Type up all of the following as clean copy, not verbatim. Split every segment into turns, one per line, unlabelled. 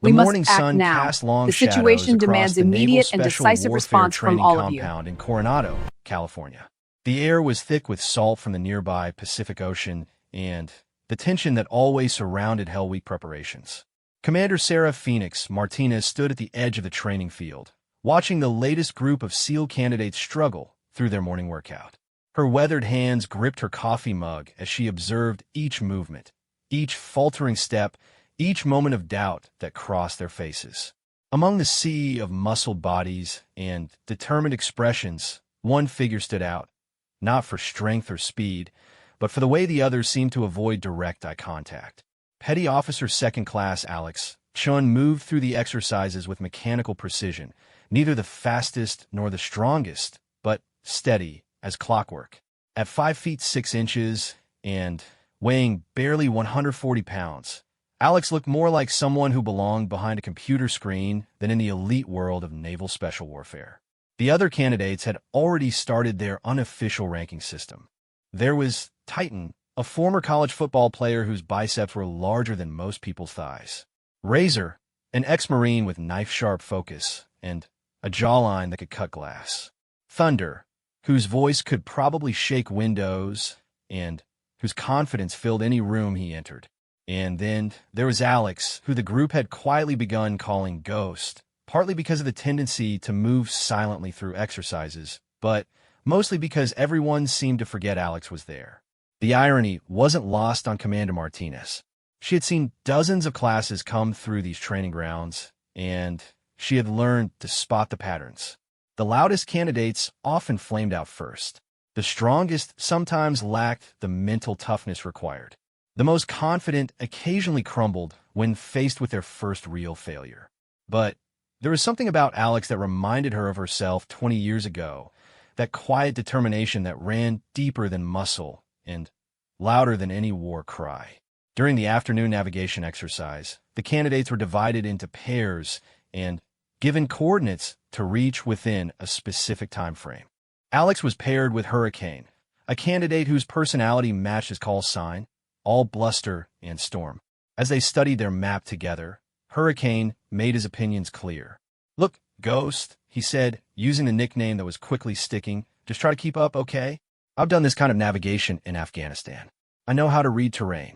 The
We must
morning
act
sun
now.
cast long
The
shadows
situation
across
demands
the Naval
immediate and
Special
decisive
Warfare
response from
Training
all of you.
Compound in Coronado, California. The air was thick with salt from the nearby Pacific Ocean and the tension that always surrounded Hell Week preparations. Commander Sarah Phoenix Martinez stood at the edge of the training field, watching the latest group of SEAL candidates struggle through their morning workout. Her weathered hands gripped her coffee mug as she observed each movement, each faltering step, each moment of doubt that crossed their faces. Among the sea of muscled bodies and determined expressions, one figure stood out, not for strength or speed, but for the way the others seemed to avoid direct eye contact. Petty Officer Second Class Alex Chun moved through the exercises with mechanical precision, neither the fastest nor the strongest, but steady as clockwork. At 5 feet 6 inches and weighing barely 140 pounds, Alex looked more like someone who belonged behind a computer screen than in the elite world of naval special warfare. The other candidates had already started their unofficial ranking system. There was Titan, a former college football player whose biceps were larger than most people's thighs. Razor, an ex-Marine with knife-sharp focus and a jawline that could cut glass. Thunder, whose voice could probably shake windows and whose confidence filled any room he entered. And then there was Alex, who the group had quietly begun calling Ghost, partly because of the tendency to move silently through exercises, but mostly because everyone seemed to forget Alex was there. The irony wasn't lost on Commander Martinez. She had seen dozens of classes come through these training grounds, and she had learned to spot the patterns. The loudest candidates often flamed out first. The strongest sometimes lacked the mental toughness required. The most confident occasionally crumbled when faced with their first real failure. But there was something about Alex that reminded her of herself 20 years ago, that quiet determination that ran deeper than muscle and louder than any war cry. During the afternoon navigation exercise, the candidates were divided into pairs and given coordinates to reach within a specific time frame. Alex was paired with Hurricane, a candidate whose personality matched his call sign, all bluster and storm. As they studied their map together, Hurricane made his opinions clear. "Look, Ghost," he said, using the nickname that was quickly sticking, "just try to keep up, okay? I've done this kind of navigation in Afghanistan. I know how to read terrain."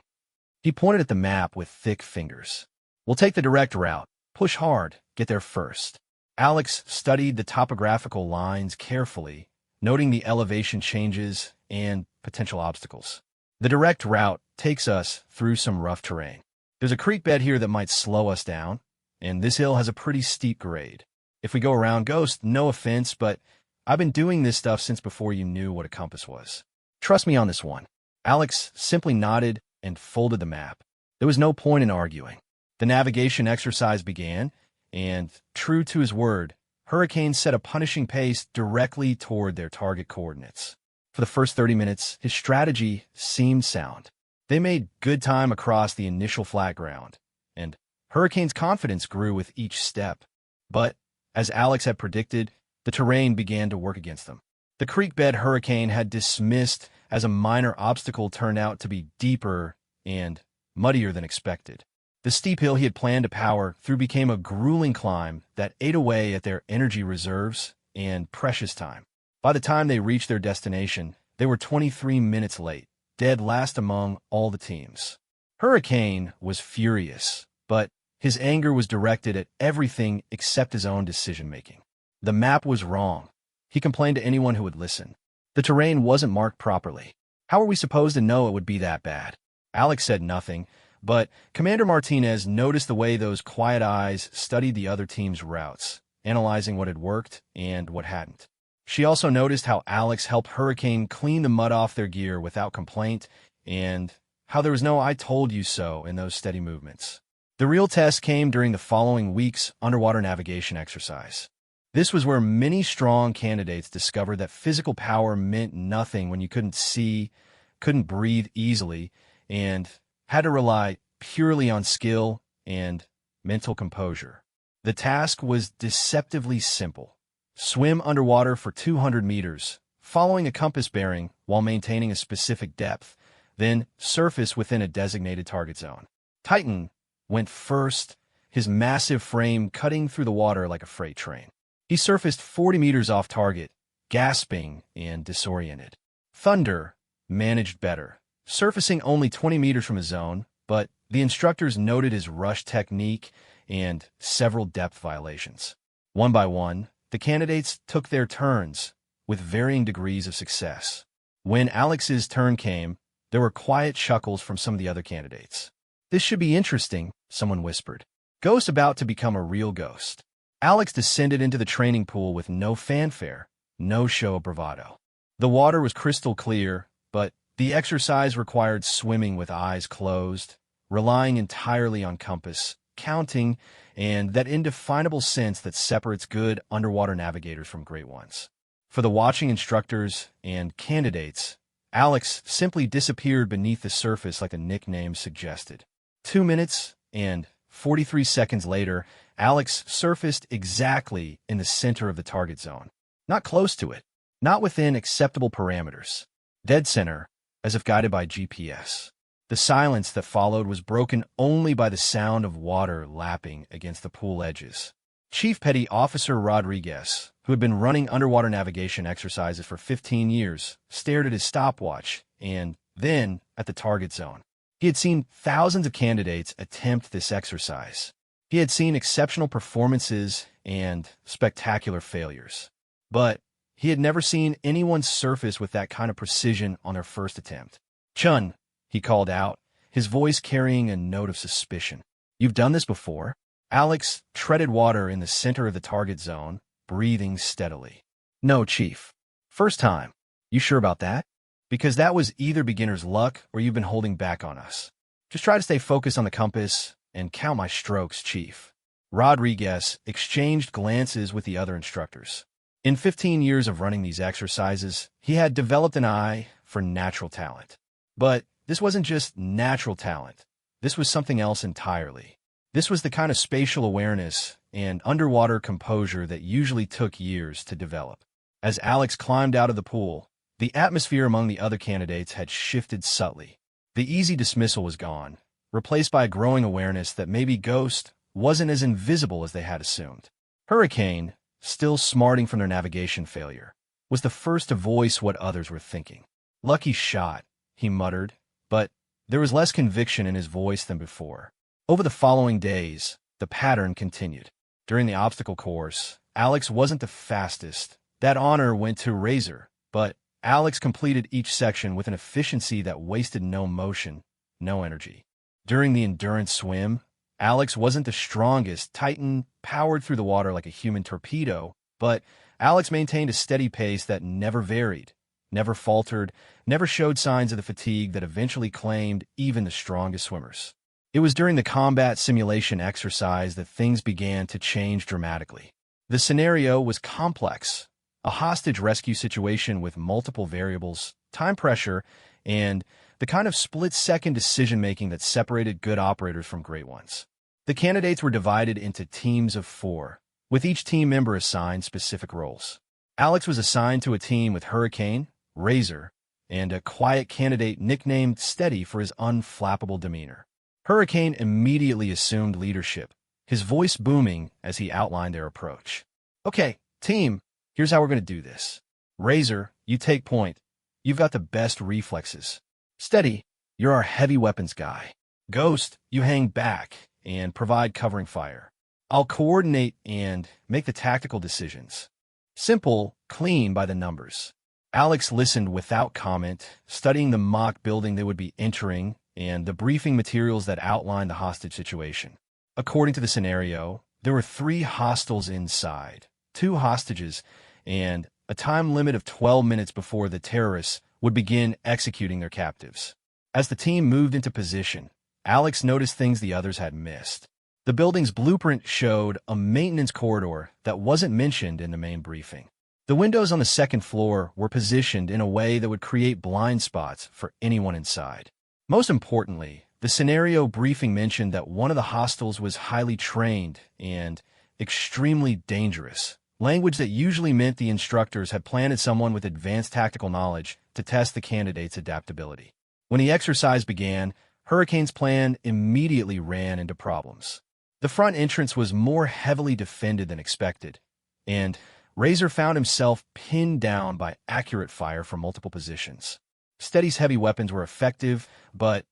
He pointed at the map with thick fingers. "We'll take the direct route. Push hard. Get there first." Alex studied the topographical lines carefully, noting the elevation changes and potential obstacles. "The direct route takes us through some rough terrain. There's a creek bed here that might slow us down, and this hill has a pretty steep grade. If we go around Ghost, no offense, but I've been doing this stuff since before you knew what a compass was. Trust me on this one." Alex simply nodded and folded the map. There was no point in arguing. The navigation exercise began, and, true to his word, Hurricane set a punishing pace directly toward their target coordinates. For the first 30 minutes, his strategy seemed sound. They made good time across the initial flat ground, and Hurricane's confidence grew with each step. But, as Alex had predicted, the terrain began to work against them. The creek bed Hurricane had dismissed as a minor obstacle turned out to be deeper and muddier than expected. The steep hill he had planned to power through became a grueling climb that ate away at their energy reserves and precious time. By the time they reached their destination, they were 23 minutes late, dead last among all the teams. Hurricane was furious, but his anger was directed at everything except his own decision-making. The map was wrong. He complained to anyone who would listen. The terrain wasn't marked properly. How were we supposed to know it would be that bad? Alex said nothing, but Commander Martinez noticed the way those quiet eyes studied the other team's routes, analyzing what had worked and what hadn't. She also noticed how Alex helped Hurricane clean the mud off their gear without complaint, and how there was no "I told you so" in those steady movements. The real test came during the following week's underwater navigation exercise. This was where many strong candidates discovered that physical power meant nothing when you couldn't see, couldn't breathe easily, and had to rely purely on skill and mental composure. The task was deceptively simple. Swim underwater for 200 meters, following a compass bearing while maintaining a specific depth, then surface within a designated target zone. Titan went first, his massive frame cutting through the water like a freight train. He surfaced 40 meters off target, gasping and disoriented. Thunder managed better, surfacing only 20 meters from his zone, but the instructors noted his rush technique and several depth violations. One by one, the candidates took their turns, with varying degrees of success. When Alex's turn came, there were quiet chuckles from some of the other candidates. "This should be interesting," someone whispered. "Ghost about to become a real ghost." Alex descended into the training pool with no fanfare, no show of bravado. The water was crystal clear, but the exercise required swimming with eyes closed, relying entirely on compass, counting, and that indefinable sense that separates good underwater navigators from great ones. For the watching instructors and candidates, Alex simply disappeared beneath the surface like the nickname suggested. 2 minutes and 43 seconds later, Alex surfaced exactly in the center of the target zone. Not close to it, not within acceptable parameters. Dead center, as if guided by GPS. The silence that followed was broken only by the sound of water lapping against the pool edges. Chief Petty Officer Rodriguez, who had been running underwater navigation exercises for 15 years, stared at his stopwatch and then at the target zone. He had seen thousands of candidates attempt this exercise. He had seen exceptional performances and spectacular failures. But he had never seen anyone surface with that kind of precision on their first attempt. "Chun," he called out, his voice carrying a note of suspicion. "You've done this before?" Alex treaded water in the center of the target zone, breathing steadily. "No, Chief. First time." "You sure about that?" "Because that was either beginner's luck or you've been holding back on us. Just try to stay focused on the compass and count my strokes, Chief." Rodriguez exchanged glances with the other instructors. In 15 years of running these exercises, he had developed an eye for natural talent. But this wasn't just natural talent. This was something else entirely. This was the kind of spatial awareness and underwater composure that usually took years to develop. As Alex climbed out of the pool, the atmosphere among the other candidates had shifted subtly. The easy dismissal was gone, replaced by a growing awareness that maybe Ghost wasn't as invisible as they had assumed. Hurricane, still smarting from their navigation failure, was the first to voice what others were thinking. "Lucky shot," he muttered, but there was less conviction in his voice than before. Over the following days, the pattern continued. During the obstacle course, Alex wasn't the fastest. That honor went to Razor, but Alex completed each section with an efficiency that wasted no motion, no energy. During the endurance swim, Alex wasn't the strongest. Titan powered through the water like a human torpedo, but Alex maintained a steady pace that never varied, never faltered, never showed signs of the fatigue that eventually claimed even the strongest swimmers. It was during the combat simulation exercise that things began to change dramatically. The scenario was complex, a hostage rescue situation with multiple variables, time pressure, and the kind of split-second decision-making that separated good operators from great ones. The candidates were divided into teams of 4, with each team member assigned specific roles. Alex was assigned to a team with Hurricane, Razor, and a quiet candidate nicknamed Steady for his unflappable demeanor. Hurricane immediately assumed leadership, his voice booming as he outlined their approach. "Okay, team, here's how we're going to do this. Razor, you take point. You've got the best reflexes. Steady, you're our heavy weapons guy. Ghost, you hang back and provide covering fire. I'll coordinate and make the tactical decisions. Simple, clean by the numbers." Alex listened without comment, studying the mock building they would be entering and the briefing materials that outlined the hostage situation. According to the scenario, there were 3 hostiles inside, 2 hostages, and a time limit of 12 minutes before the terrorists would begin executing their captives. As the team moved into position, Alex noticed things the others had missed. The building's blueprint showed a maintenance corridor that wasn't mentioned in the main briefing. The windows on the second floor were positioned in a way that would create blind spots for anyone inside. Most importantly, the scenario briefing mentioned that one of the hostiles was highly trained and extremely dangerous, language that usually meant the instructors had planted someone with advanced tactical knowledge to test the candidate's adaptability. When the exercise began, Hurricane's plan immediately ran into problems. The front entrance was more heavily defended than expected, and Razor found himself pinned down by accurate fire from multiple positions. Steady's heavy weapons were effective, but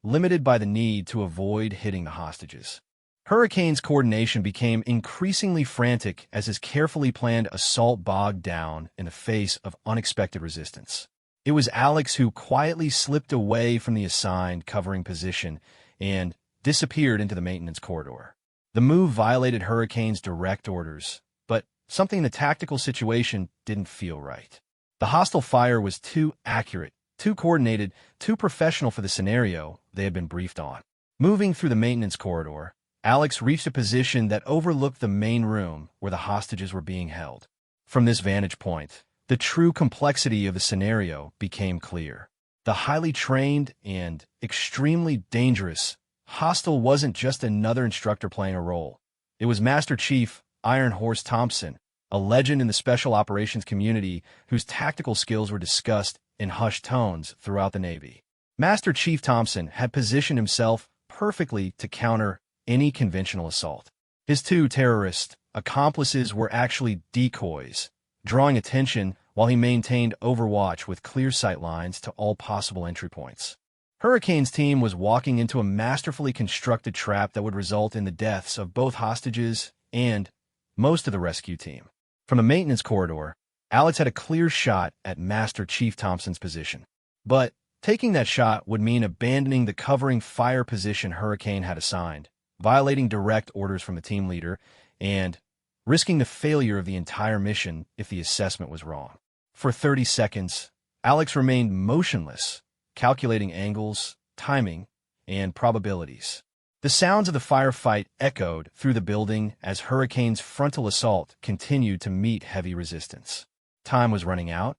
limited by the need to avoid hitting the hostages. Hurricane's coordination became increasingly frantic as his carefully planned assault bogged down in the face of unexpected resistance. It was Alex who quietly slipped away from the assigned covering position and disappeared into the maintenance corridor. The move violated Hurricane's direct orders, but something in the tactical situation didn't feel right. The hostile fire was too accurate, too coordinated, too professional for the scenario they had been briefed on. Moving through the maintenance corridor, Alex reached a position that overlooked the main room where the hostages were being held. From this vantage point, the true complexity of the scenario became clear. The highly trained and extremely dangerous hostile wasn't just another instructor playing a role. It was Master Chief Iron Horse Thompson, a legend in the special operations community whose tactical skills were discussed in hushed tones throughout the Navy. Master Chief Thompson had positioned himself perfectly to counter any conventional assault. His two terrorist accomplices were actually decoys, drawing attention while he maintained overwatch with clear sight lines to all possible entry points. Hurricane's team was walking into a masterfully constructed trap that would result in the deaths of both hostages and most of the rescue team. From the maintenance corridor, Alex had a clear shot at Master Chief Thompson's position. But taking that shot would mean abandoning the covering fire position Hurricane had assigned, violating direct orders from the team leader, and risking the failure of the entire mission if the assessment was wrong. For 30 seconds, Alex remained motionless, calculating angles, timing, and probabilities. The sounds of the firefight echoed through the building as Hurricane's frontal assault continued to meet heavy resistance. Time was running out,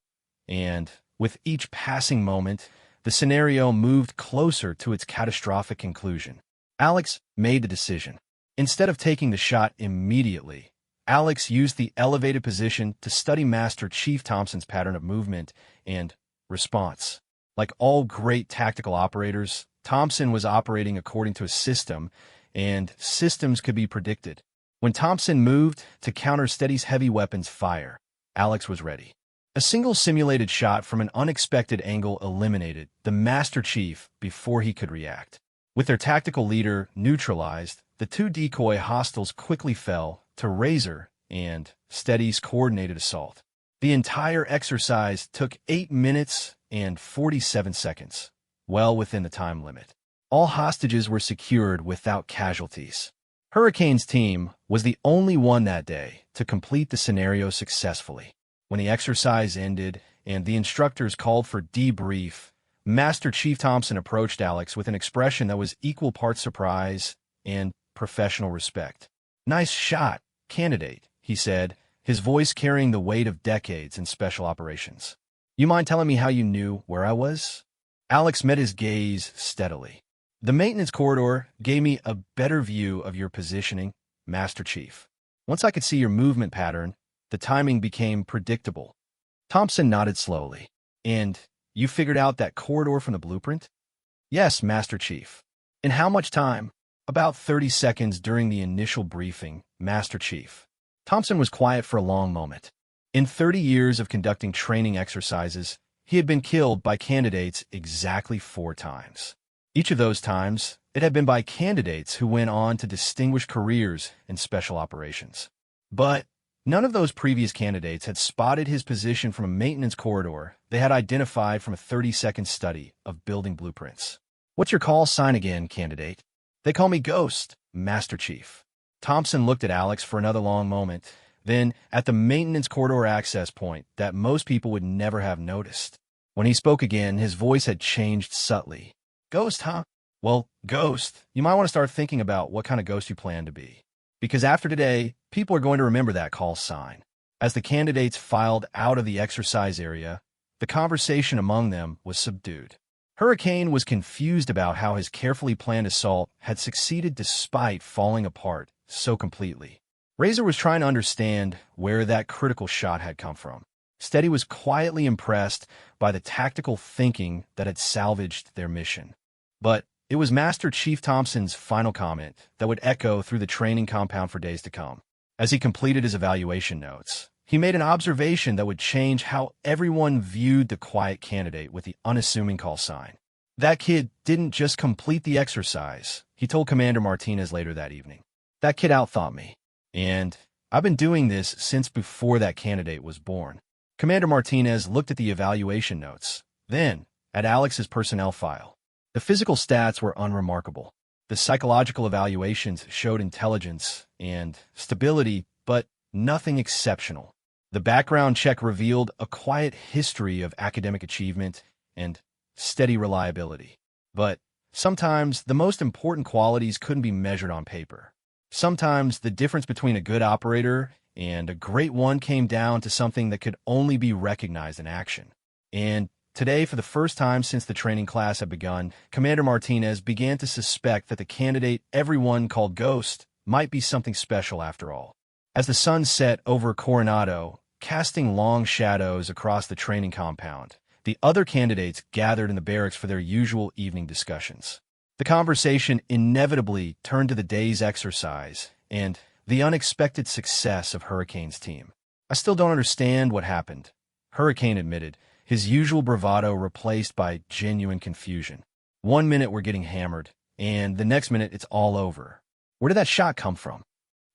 and with each passing moment, the scenario moved closer to its catastrophic conclusion. Alex made the decision. Instead of taking the shot immediately, Alex used the elevated position to study Master Chief Thompson's pattern of movement and response. Like all great tactical operators, Thompson was operating according to a system, and systems could be predicted. When Thompson moved to counter Steady's heavy weapons fire, Alex was ready. A single simulated shot from an unexpected angle eliminated the Master Chief before he could react. With their tactical leader neutralized, the two decoy hostiles quickly fell to Razor and Steady's coordinated assault. The entire exercise took 8 minutes and 47 seconds, well within the time limit. All hostages were secured without casualties. Hurricane's team was the only one that day to complete the scenario successfully. When the exercise ended and the instructors called for debrief, Master Chief Thompson approached Alex with an expression that was equal parts surprise and professional respect. "Nice shot, candidate," he said, his voice carrying the weight of decades in special operations. "You mind telling me how you knew where I was?" Alex met his gaze steadily. "The maintenance corridor gave me a better view of your positioning, Master Chief. Once I could see your movement pattern, the timing became predictable." Thompson nodded slowly. "And you figured out that corridor from the blueprint?" "Yes, Master Chief." "In how much time?" "About 30 seconds during the initial briefing, Master Chief." Thompson was quiet for a long moment. In 30 years of conducting training exercises, he had been killed by candidates exactly 4 times. Each of those times, it had been by candidates who went on to distinguished careers in special operations. But none of those previous candidates had spotted his position from a maintenance corridor they had identified from a 30-second study of building blueprints. "What's your call sign again, candidate?" "They call me Ghost, Master Chief." Thompson looked at Alex for another long moment, then at the maintenance corridor access point that most people would never have noticed. When he spoke again, his voice had changed subtly. "Ghost, huh? Well, Ghost, you might want to start thinking about what kind of ghost you plan to be. Because after today, people are going to remember that call sign." As the candidates filed out of the exercise area, the conversation among them was subdued. Hurricane was confused about how his carefully planned assault had succeeded despite falling apart so completely. Razor was trying to understand where that critical shot had come from. Steady was quietly impressed by the tactical thinking that had salvaged their mission. But It was Master Chief Thompson's final comment that would echo through the training compound for days to come. As he completed his evaluation notes, he made an observation that would change how everyone viewed the quiet candidate with the unassuming call sign. That kid didn't just complete the exercise, he told Commander Martinez later that evening. That kid outthought me. And I've been doing this since before that candidate was born. Commander Martinez looked at the evaluation notes, then at Alex's personnel file. The physical stats were unremarkable. The psychological evaluations showed intelligence and stability, but nothing exceptional. The background check revealed a quiet history of academic achievement and steady reliability. But sometimes the most important qualities couldn't be measured on paper. Sometimes the difference between a good operator and a great one came down to something that could only be recognized in action. And today, for the first time since the training class had begun, Commander Martinez began to suspect that the candidate everyone called Ghost might be something special after all. As the sun set over Coronado, casting long shadows across the training compound, the other candidates gathered in the barracks for their usual evening discussions. The conversation inevitably turned to the day's exercise and the unexpected success of Hurricane's team. I still don't understand what happened, Hurricane admitted, his usual bravado replaced by genuine confusion. One minute we're getting hammered, and the next minute it's all over. Where did that shot come from?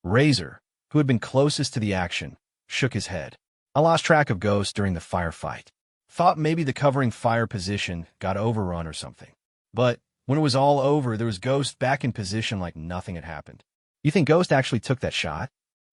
Razor, who had been closest to the action, shook his head. I lost track of Ghost during the firefight. Thought maybe the covering fire position got overrun or something. But when it was all over, there was Ghost back in position like nothing had happened. You think Ghost actually took that shot?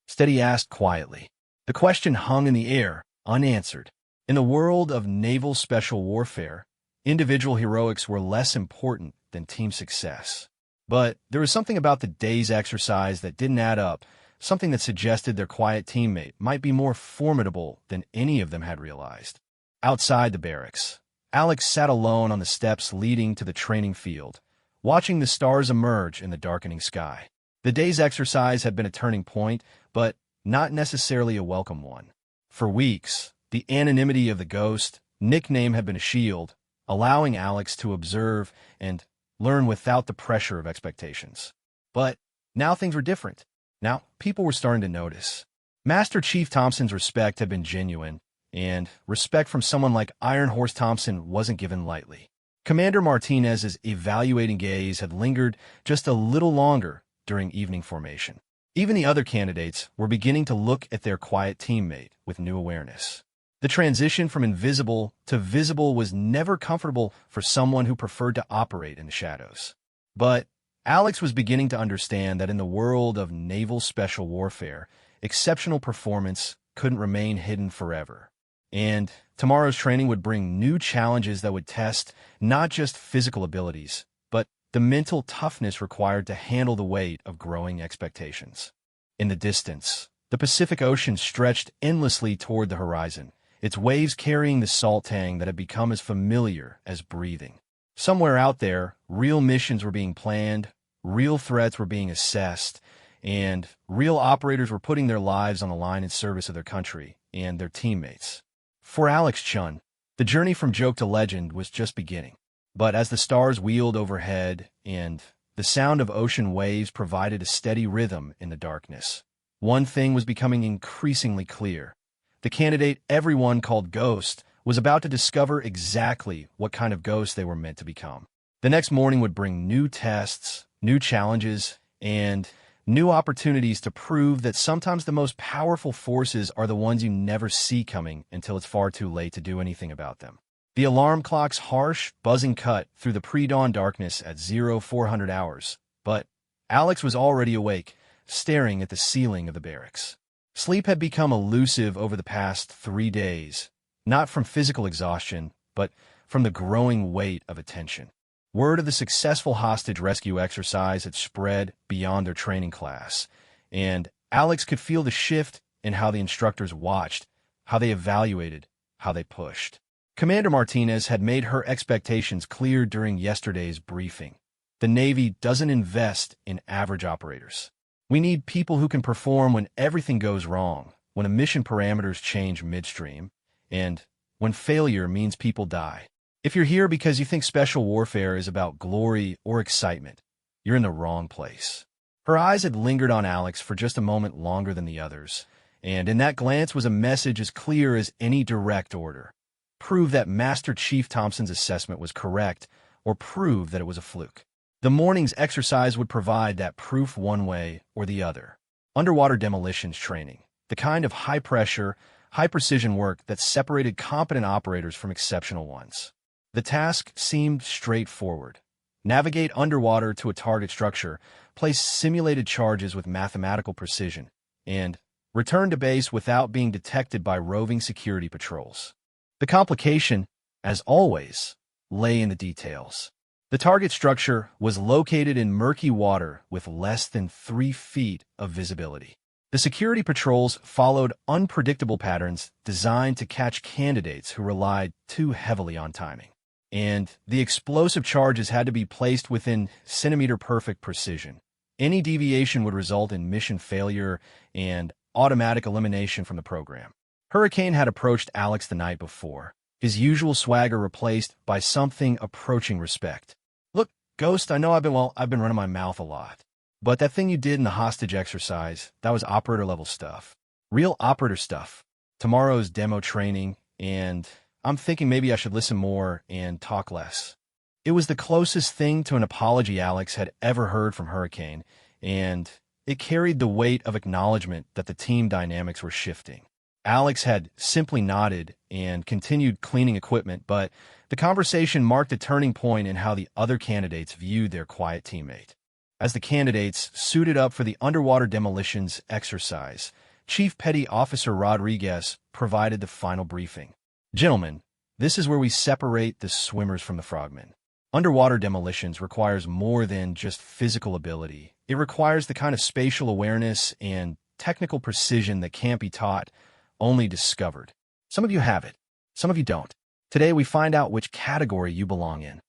Steady asked quietly. The question hung in the air, unanswered. In the world of naval special warfare, individual heroics were less important than team success. But there was something about the day's exercise that didn't add up, something that suggested their quiet teammate might be more formidable than any of them had realized. Outside the barracks, Alex sat alone on the steps leading to the training field, watching the stars emerge in the darkening sky. The day's exercise had been a turning point, but not necessarily a welcome one. For weeks, the anonymity of the Ghost nickname had been a shield, allowing Alex to observe and learn without the pressure of expectations. But now things were different. Now people were starting to notice. Master Chief Thompson's respect had been genuine, and respect from someone like Iron Horse Thompson wasn't given lightly. Commander Martinez's evaluating gaze had lingered just a little longer during evening formation. Even the other candidates were beginning to look at their quiet teammate with new awareness. The transition from invisible to visible was never comfortable for someone who preferred to operate in the shadows. But Alex was beginning to understand that in the world of naval special warfare, exceptional performance couldn't remain hidden forever. And tomorrow's training would bring new challenges that would test not just physical abilities, but the mental toughness required to handle the weight of growing expectations. In the distance, the Pacific Ocean stretched endlessly toward the horizon, its waves carrying the salt tang that had become as familiar as breathing. Somewhere out there, real missions were being planned, real threats were being assessed, and real operators were putting their lives on the line in service of their country and their teammates. For Alex Chun, the journey from joke to legend was just beginning. But as the stars wheeled overhead and the sound of ocean waves provided a steady rhythm in the darkness, one thing was becoming increasingly clear. The candidate everyone called Ghost was about to discover exactly what kind of ghost they were meant to become. The next morning would bring new tests, new challenges, and new opportunities to prove that sometimes the most powerful forces are the ones you never see coming until it's far too late to do anything about them. The alarm clock's harsh, buzzing cut through the pre-dawn darkness at 0400 hours, but Alex was already awake, staring at the ceiling of the barracks. Sleep had become elusive over the past 3 days, not from physical exhaustion, but from the growing weight of attention. Word of the successful hostage rescue exercise had spread beyond their training class, and Alex could feel the shift in how the instructors watched, how they evaluated, how they pushed. Commander Martinez had made her expectations clear during yesterday's briefing. The Navy doesn't invest in average operators. We need people who can perform when everything goes wrong, when a mission parameters change midstream, and when failure means people die. If you're here because you think special warfare is about glory or excitement, you're in the wrong place. Her eyes had lingered on Alex for just a moment longer than the others, and in that glance was a message as clear as any direct order. Prove that Master Chief Thompson's assessment was correct, or prove that it was a fluke. The morning's exercise would provide that proof one way or the other. Underwater demolitions training, the kind of high-pressure, high-precision work that separated competent operators from exceptional ones. The task seemed straightforward. Navigate underwater to a target structure, place simulated charges with mathematical precision, and return to base without being detected by roving security patrols. The complication, as always, lay in the details. The target structure was located in murky water with less than 3 feet of visibility. The security patrols followed unpredictable patterns designed to catch candidates who relied too heavily on timing. And the explosive charges had to be placed within centimeter-perfect precision. Any deviation would result in mission failure and automatic elimination from the program. Hurricane had approached Alex the night before, his usual swagger replaced by something approaching respect. "Look, Ghost, I know I've been running my mouth a lot. But that thing you did in the hostage exercise, that was operator-level stuff. Real operator stuff. Tomorrow's demo training, and I'm thinking maybe I should listen more and talk less." It was the closest thing to an apology Alex had ever heard from Hurricane, and it carried the weight of acknowledgement that the team dynamics were shifting. Alex had simply nodded and continued cleaning equipment, but the conversation marked a turning point in how the other candidates viewed their quiet teammate. As the candidates suited up for the underwater demolitions exercise, Chief Petty Officer Rodriguez provided the final briefing. "Gentlemen, this is where we separate the swimmers from the frogmen. Underwater demolitions requires more than just physical ability. It requires the kind of spatial awareness and technical precision that can't be taught, only discovered. Some of you have it, some of you don't. Today we find out which category you belong in."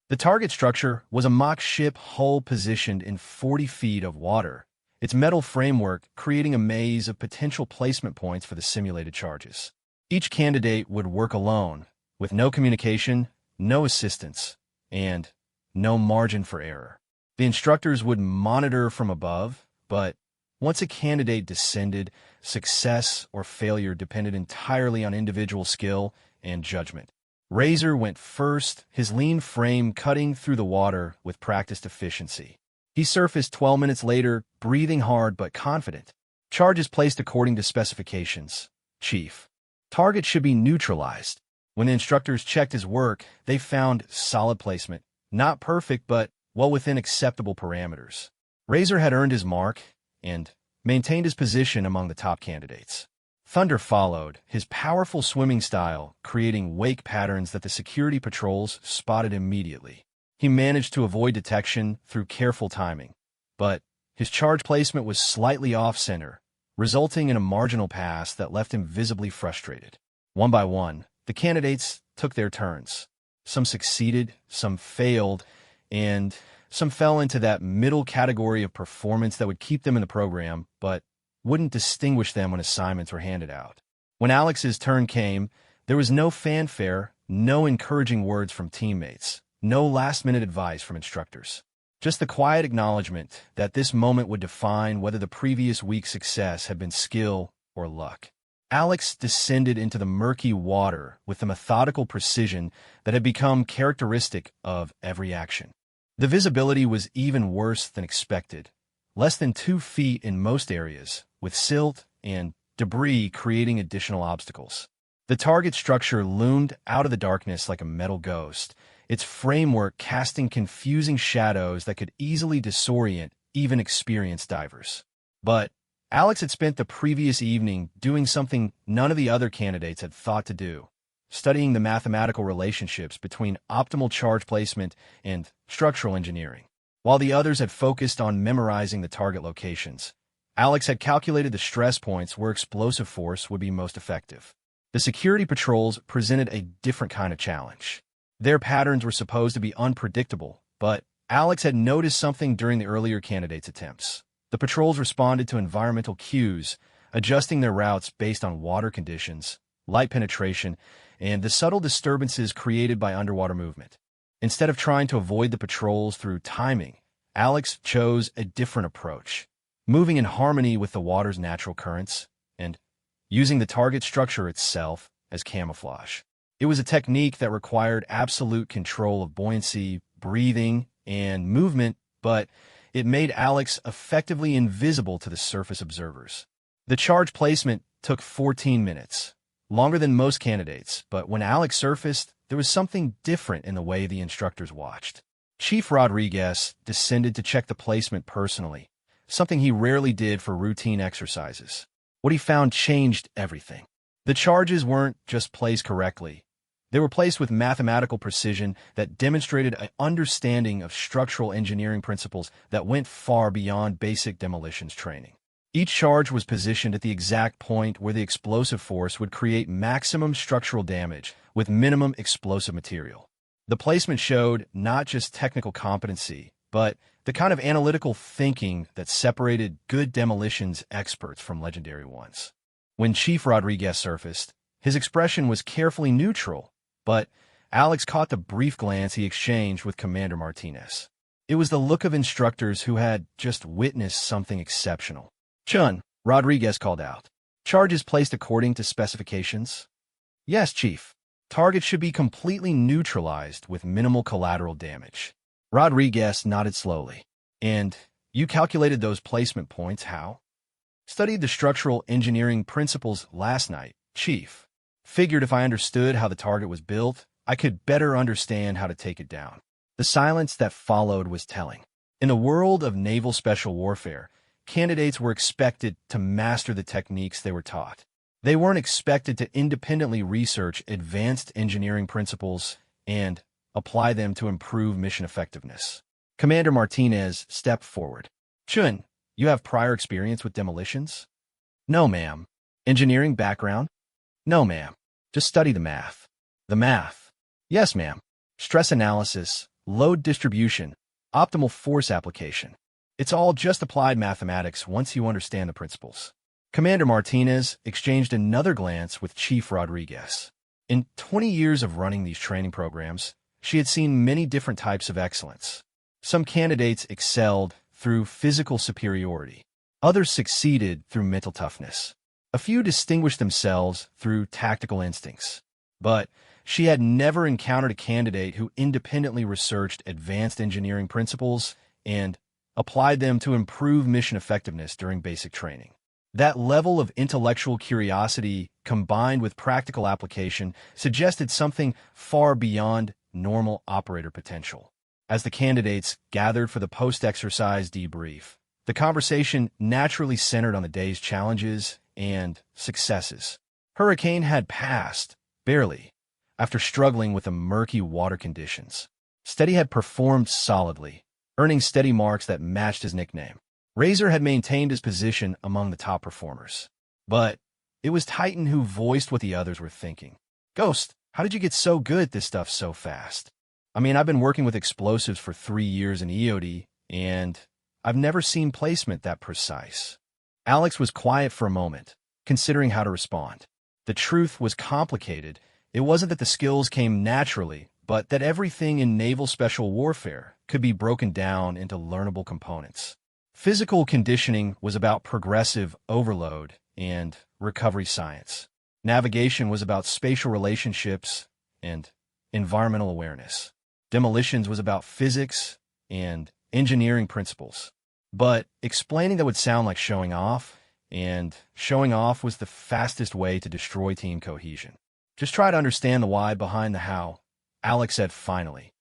The target structure was a mock ship hull positioned in 40 feet of water, its metal framework creating a maze of potential placement points for the simulated charges. Each candidate would work alone, with no communication, no assistance, and no margin for error. The instructors would monitor from above, but once a candidate descended, success or failure depended entirely on individual skill and judgment. Razor went first, his lean frame cutting through the water with practiced efficiency. He surfaced 12 minutes later, breathing hard but confident. "Charges placed according to specifications, Chief. Target should be neutralized." When the instructors checked his work, they found solid placement. Not perfect, but well within acceptable parameters. Razor had earned his mark and maintained his position among the top candidates. Thunder followed, his powerful swimming style creating wake patterns that the security patrols spotted immediately. He managed to avoid detection through careful timing, but his charge placement was slightly off-center, resulting in a marginal pass that left him visibly frustrated. One by one, the candidates took their turns. Some succeeded, some failed, and some fell into that middle category of performance that would keep them in the program, but wouldn't distinguish them when assignments were handed out. When Alex's turn came, there was no fanfare, no encouraging words from teammates, no last-minute advice from instructors. Just the quiet acknowledgement that this moment would define whether the previous week's success had been skill or luck. Alex descended into the murky water with the methodical precision that had become characteristic of every action. The visibility was even worse than expected, less than 2 feet in most areas, with silt and debris creating additional obstacles. The target structure loomed out of the darkness like a metal ghost, its framework casting confusing shadows that could easily disorient even experienced divers. But Alex had spent the previous evening doing something none of the other candidates had thought to do, studying the mathematical relationships between optimal charge placement and structural engineering. While the others had focused on memorizing the target locations, Alex had calculated the stress points where explosive force would be most effective. The security patrols presented a different kind of challenge. Their patterns were supposed to be unpredictable, but Alex had noticed something during the earlier candidates' attempts. The patrols responded to environmental cues, adjusting their routes based on water conditions, light penetration, and the subtle disturbances created by underwater movement. Instead of trying to avoid the patrols through timing, Alex chose a different approach, moving in harmony with the water's natural currents and using the target structure itself as camouflage. It was a technique that required absolute control of buoyancy, breathing, and movement, but it made Alex effectively invisible to the surface observers. The charge placement took 14 minutes, longer than most candidates, but when Alex surfaced, there was something different in the way the instructors watched. Chief Rodriguez descended to check the placement personally, something he rarely did for routine exercises. What he found changed everything. The charges weren't just placed correctly. They were placed with mathematical precision that demonstrated an understanding of structural engineering principles that went far beyond basic demolitions training. Each charge was positioned at the exact point where the explosive force would create maximum structural damage with minimum explosive material. The placement showed not just technical competency, but the kind of analytical thinking that separated good demolitions experts from legendary ones. When Chief Rodriguez surfaced, his expression was carefully neutral, but Alex caught the brief glance he exchanged with Commander Martinez. It was the look of instructors who had just witnessed something exceptional. "Chun," Rodriguez called out. "Charges placed according to specifications?" "Yes, Chief. Target should be completely neutralized with minimal collateral damage." Rodriguez nodded slowly. "And you calculated those placement points how?" "Studied the structural engineering principles last night, Chief. Figured if I understood how the target was built, I could better understand how to take it down." The silence that followed was telling. In a world of naval special warfare, candidates were expected to master the techniques they were taught. They weren't expected to independently research advanced engineering principles and apply them to improve mission effectiveness. Commander Martinez stepped forward. "Chun, you have prior experience with demolitions?" "No, ma'am." "Engineering background?" "No, ma'am. Just study the math." "The math?" "Yes, ma'am. Stress analysis, load distribution, optimal force application. It's all just applied mathematics once you understand the principles." Commander Martinez exchanged another glance with Chief Rodriguez. In 20 years of running these training programs, she had seen many different types of excellence. Some candidates excelled through physical superiority. Others succeeded through mental toughness. A few distinguished themselves through tactical instincts. But she had never encountered a candidate who independently researched advanced engineering principles and applied them to improve mission effectiveness during basic training. That level of intellectual curiosity combined with practical application suggested something far beyond normal operator potential. As the candidates gathered for the post-exercise debrief, the conversation naturally centered on the day's challenges and successes. Hurricane had passed, barely, after struggling with the murky water conditions. Steady had performed solidly, earning steady marks that matched his nickname. Razor had maintained his position among the top performers. But it was Titan who voiced what the others were thinking. "Ghost, how did you get so good at this stuff so fast?" "I mean, I've been working with explosives for 3 years in EOD, and I've never seen placement that precise." Alex was quiet for a moment, considering how to respond. The truth was complicated. It wasn't that the skills came naturally, but that everything in naval special warfare could be broken down into learnable components. Physical conditioning was about progressive overload and recovery science. Navigation was about spatial relationships and environmental awareness. Demolitions was about physics and engineering principles. But explaining that would sound like showing off, and showing off was the fastest way to destroy team cohesion. "Just try to understand the why behind the how," Alex said finally.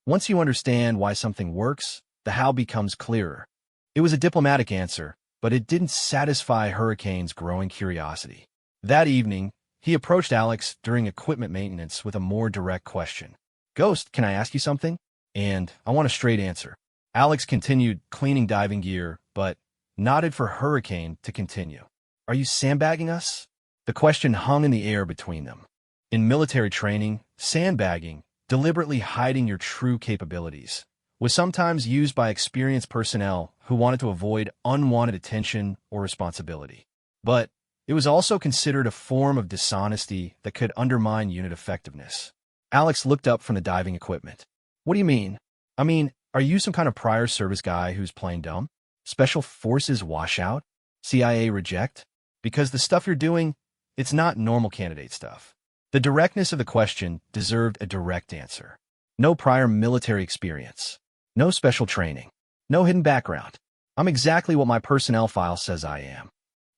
"Once you understand why something works, the how becomes clearer." It was a diplomatic answer, but it didn't satisfy Hurricane's growing curiosity. That evening, he approached Alex during equipment maintenance with a more direct question. "Ghost, can I ask you something? And I want a straight answer." Alex continued cleaning diving gear, but nodded for Hurricane to continue. "Are you sandbagging us?" The question hung in the air between them. In military training, sandbagging, deliberately hiding your true capabilities, was sometimes used by experienced personnel who wanted to avoid unwanted attention or responsibility. But It was also considered a form of dishonesty that could undermine unit effectiveness. Alex looked up from the diving equipment. What do you mean? Are you some kind of prior service guy who's playing dumb? Special Forces washout? CIA reject? Because the stuff you're doing, it's not normal candidate stuff. The directness of the question deserved a direct answer. No prior military experience. No special training. No hidden background. I'm exactly what my personnel file says I am.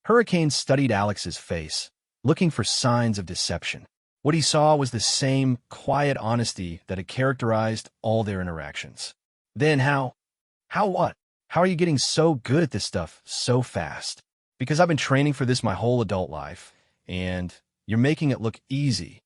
Hurricane studied Alex's face, looking for signs of deception. What he saw was the same quiet honesty that had characterized all their interactions. Then how? How what? How are you getting so good at this stuff so fast? Because I've been training for this my whole adult life, and you're making it look easy.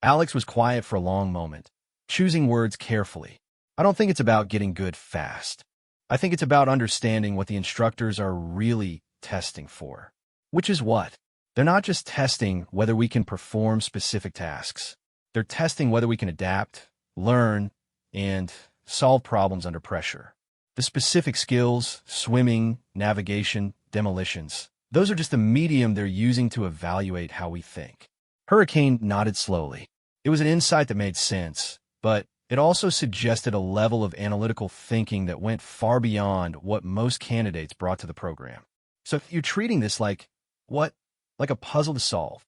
Alex was quiet for a long moment, choosing words carefully. I don't think it's about getting good fast. I think it's about understanding what the instructors are really testing for. Which is what? They're not just testing whether we can perform specific tasks. They're testing whether we can adapt, learn, and solve problems under pressure. The specific skills, swimming, navigation, demolitions, those are just the medium they're using to evaluate how we think. Hurricane nodded slowly. It was an insight that made sense, but it also suggested a level of analytical thinking that went far beyond what most candidates brought to the program. So you're treating this like, what? Like a puzzle to solve.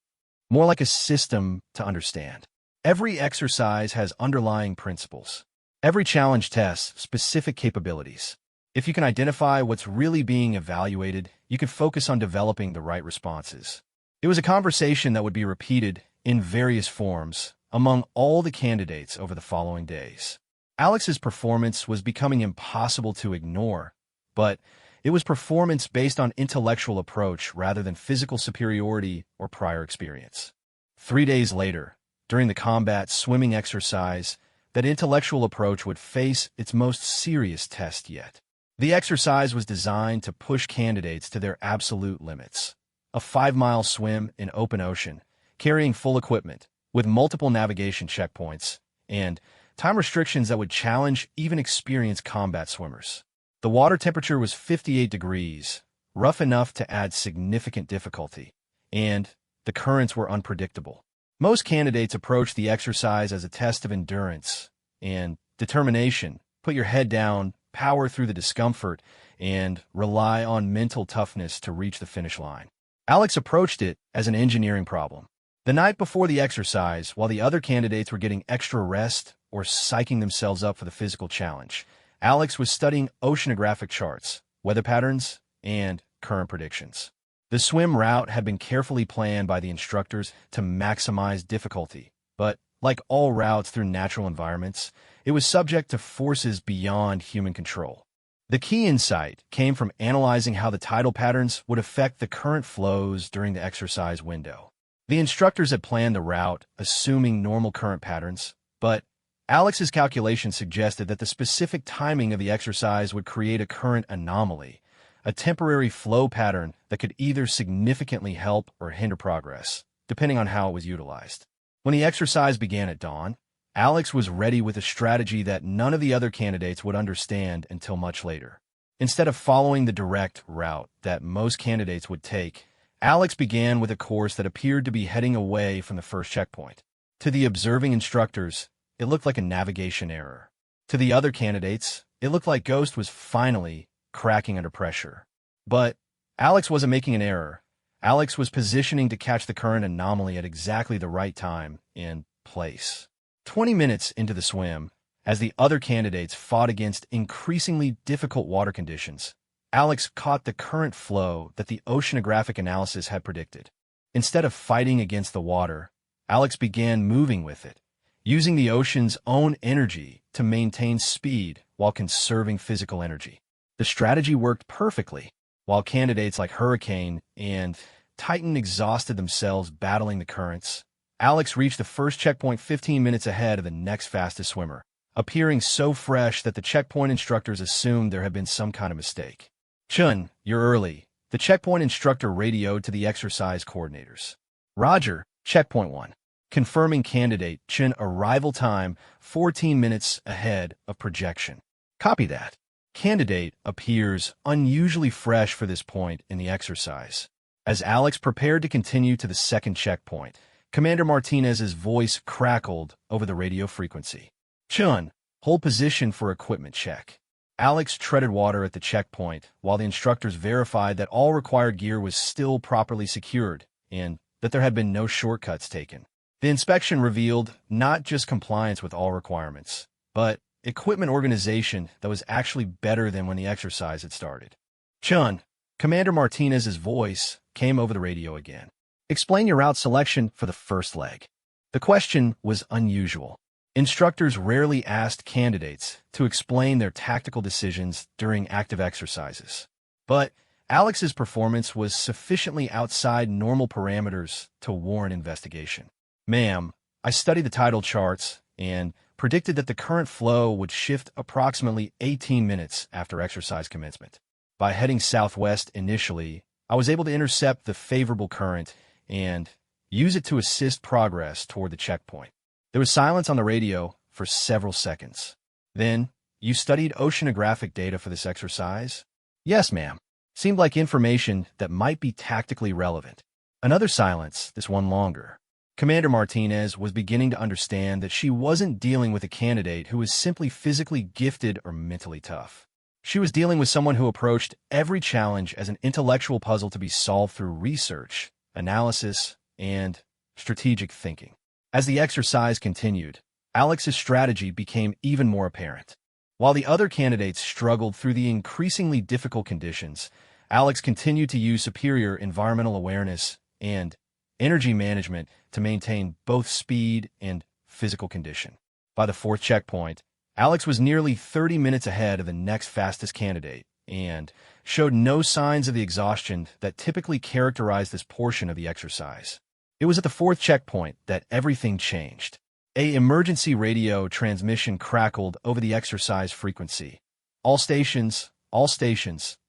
More like a system to understand. Every exercise has underlying principles. Every challenge tests specific capabilities. If you can identify what's really being evaluated, you can focus on developing the right responses. It was a conversation that would be repeated in various forms among all the candidates over the following days. Alex's performance was becoming impossible to ignore, but it was performance based on intellectual approach rather than physical superiority or prior experience. 3 days later, during the combat swimming exercise, that intellectual approach would face its most serious test yet. The exercise was designed to push candidates to their absolute limits. A 5-mile swim in open ocean, carrying full equipment, with multiple navigation checkpoints, and time restrictions that would challenge even experienced combat swimmers. The water temperature was 58 degrees, rough enough to add significant difficulty, and the currents were unpredictable. Most candidates approach the exercise as a test of endurance and determination. Put your head down, power through the discomfort, and rely on mental toughness to reach the finish line. Alex approached it as an engineering problem. The night before the exercise, while the other candidates were getting extra rest or psyching themselves up for the physical challenge, Alex was studying oceanographic charts, weather patterns, and current predictions. The swim route had been carefully planned by the instructors to maximize difficulty, but like all routes through natural environments, it was subject to forces beyond human control. The key insight came from analyzing how the tidal patterns would affect the current flows during the exercise window. The instructors had planned the route, assuming normal current patterns, but Alex's calculations suggested that the specific timing of the exercise would create a current anomaly, a temporary flow pattern that could either significantly help or hinder progress, depending on how it was utilized. When the exercise began at dawn, Alex was ready with a strategy that none of the other candidates would understand until much later. Instead of following the direct route that most candidates would take, Alex began with a course that appeared to be heading away from the first checkpoint. To the observing instructors, it looked like a navigation error. To the other candidates, it looked like Ghost was finally cracking under pressure. But Alex wasn't making an error. Alex was positioning to catch the current anomaly at exactly the right time and place. 20 minutes into the swim, as the other candidates fought against increasingly difficult water conditions, Alex caught the current flow that the oceanographic analysis had predicted. Instead of fighting against the water, Alex began moving with it, using the ocean's own energy to maintain speed while conserving physical energy. The strategy worked perfectly. While candidates like Hurricane and Titan exhausted themselves battling the currents, Alex reached the first checkpoint 15 minutes ahead of the next fastest swimmer, appearing so fresh that the checkpoint instructors assumed there had been some kind of mistake. "Chun, you're early," the checkpoint instructor radioed to the exercise coordinators. "Roger, checkpoint 1. Confirming candidate Chun arrival time 14 minutes ahead of projection." "Copy that." Candidate appears unusually fresh for this point in the exercise. As Alex prepared to continue to the second checkpoint, Commander Martinez's voice crackled over the radio frequency. "Chun, hold position for equipment check." Alex treaded water at the checkpoint while the instructors verified that all required gear was still properly secured and that there had been no shortcuts taken. The inspection revealed not just compliance with all requirements, but equipment organization that was actually better than when the exercise had started. "Chun," Commander Martinez's voice came over the radio again. "Explain your route selection for the first leg." The question was unusual. Instructors rarely asked candidates to explain their tactical decisions during active exercises. But Alex's performance was sufficiently outside normal parameters to warrant investigation. "Ma'am, I studied the tidal charts and predicted that the current flow would shift approximately 18 minutes after exercise commencement. By heading southwest initially, I was able to intercept the favorable current and use it to assist progress toward the checkpoint." There was silence on the radio for several seconds. "Then, you studied oceanographic data for this exercise?" "Yes, ma'am. Seemed like information that might be tactically relevant." Another silence, this one longer. Commander Martinez was beginning to understand that she wasn't dealing with a candidate who was simply physically gifted or mentally tough. She was dealing with someone who approached every challenge as an intellectual puzzle to be solved through research, analysis, and strategic thinking. As the exercise continued, Alex's strategy became even more apparent. While the other candidates struggled through the increasingly difficult conditions, Alex continued to use superior environmental awareness and energy management to maintain both speed and physical condition. By the fourth checkpoint, Alex was nearly 30 minutes ahead of the next fastest candidate and showed no signs of the exhaustion that typically characterized this portion of the exercise. It was at the fourth checkpoint that everything changed. An emergency radio transmission crackled over the exercise frequency. All stations,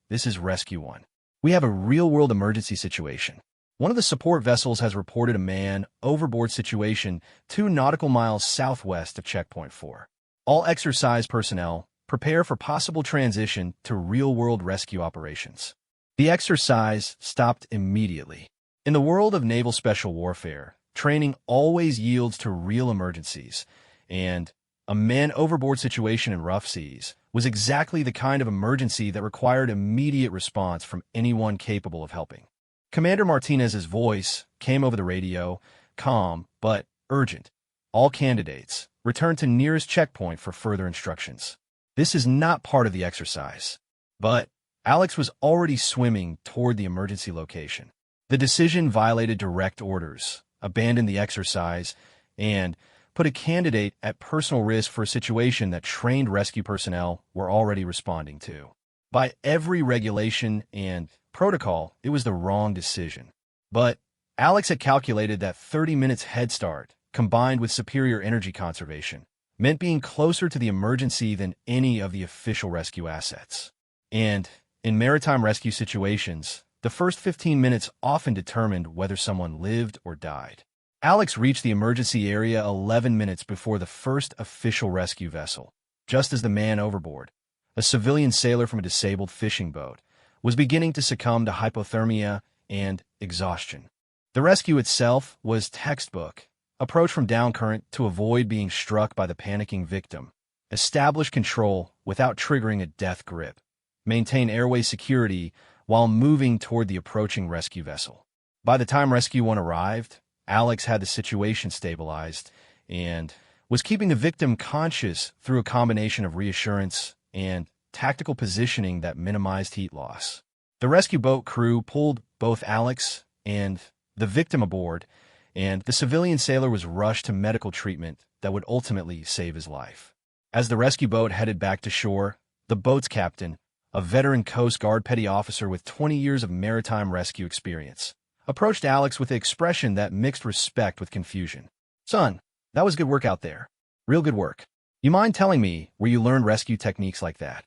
this is Rescue 1. We have a real-world emergency situation. One of the support vessels has reported a man overboard situation 2 nautical miles southwest of Checkpoint 4. All exercise personnel prepare for possible transition to real-world rescue operations. The exercise stopped immediately. In the world of naval special warfare, training always yields to real emergencies, and a man overboard situation in rough seas was exactly the kind of emergency that required immediate response from anyone capable of helping. Commander Martinez's voice came over the radio, calm but urgent. "All candidates, return to nearest checkpoint for further instructions." This is not part of the exercise. But Alex was already swimming toward the emergency location. The decision violated direct orders, abandoned the exercise, and put a candidate at personal risk for a situation that trained rescue personnel were already responding to. By every regulation and protocol, it was the wrong decision. But Alex had calculated that 30 minutes head start, combined with superior energy conservation, meant being closer to the emergency than any of the official rescue assets. And in maritime rescue situations, the first 15 minutes often determined whether someone lived or died. Alex reached the emergency area 11 minutes before the first official rescue vessel, just as the man overboard, a civilian sailor from a disabled fishing boat, was beginning to succumb to hypothermia and exhaustion. The rescue itself was textbook. Approach from downcurrent to avoid being struck by the panicking victim. Establish control without triggering a death grip. Maintain airway security while moving toward the approaching rescue vessel. By the time Rescue 1 arrived, Alex had the situation stabilized and was keeping the victim conscious through a combination of reassurance and tactical positioning that minimized heat loss. The rescue boat crew pulled both Alex and the victim aboard, and the civilian sailor was rushed to medical treatment that would ultimately save his life. As the rescue boat headed back to shore, the boat's captain, a veteran Coast Guard petty officer with 20 years of maritime rescue experience, approached Alex with an expression that mixed respect with confusion. "Son, that was good work out there. Real good work. You mind telling me where you learned rescue techniques like that?"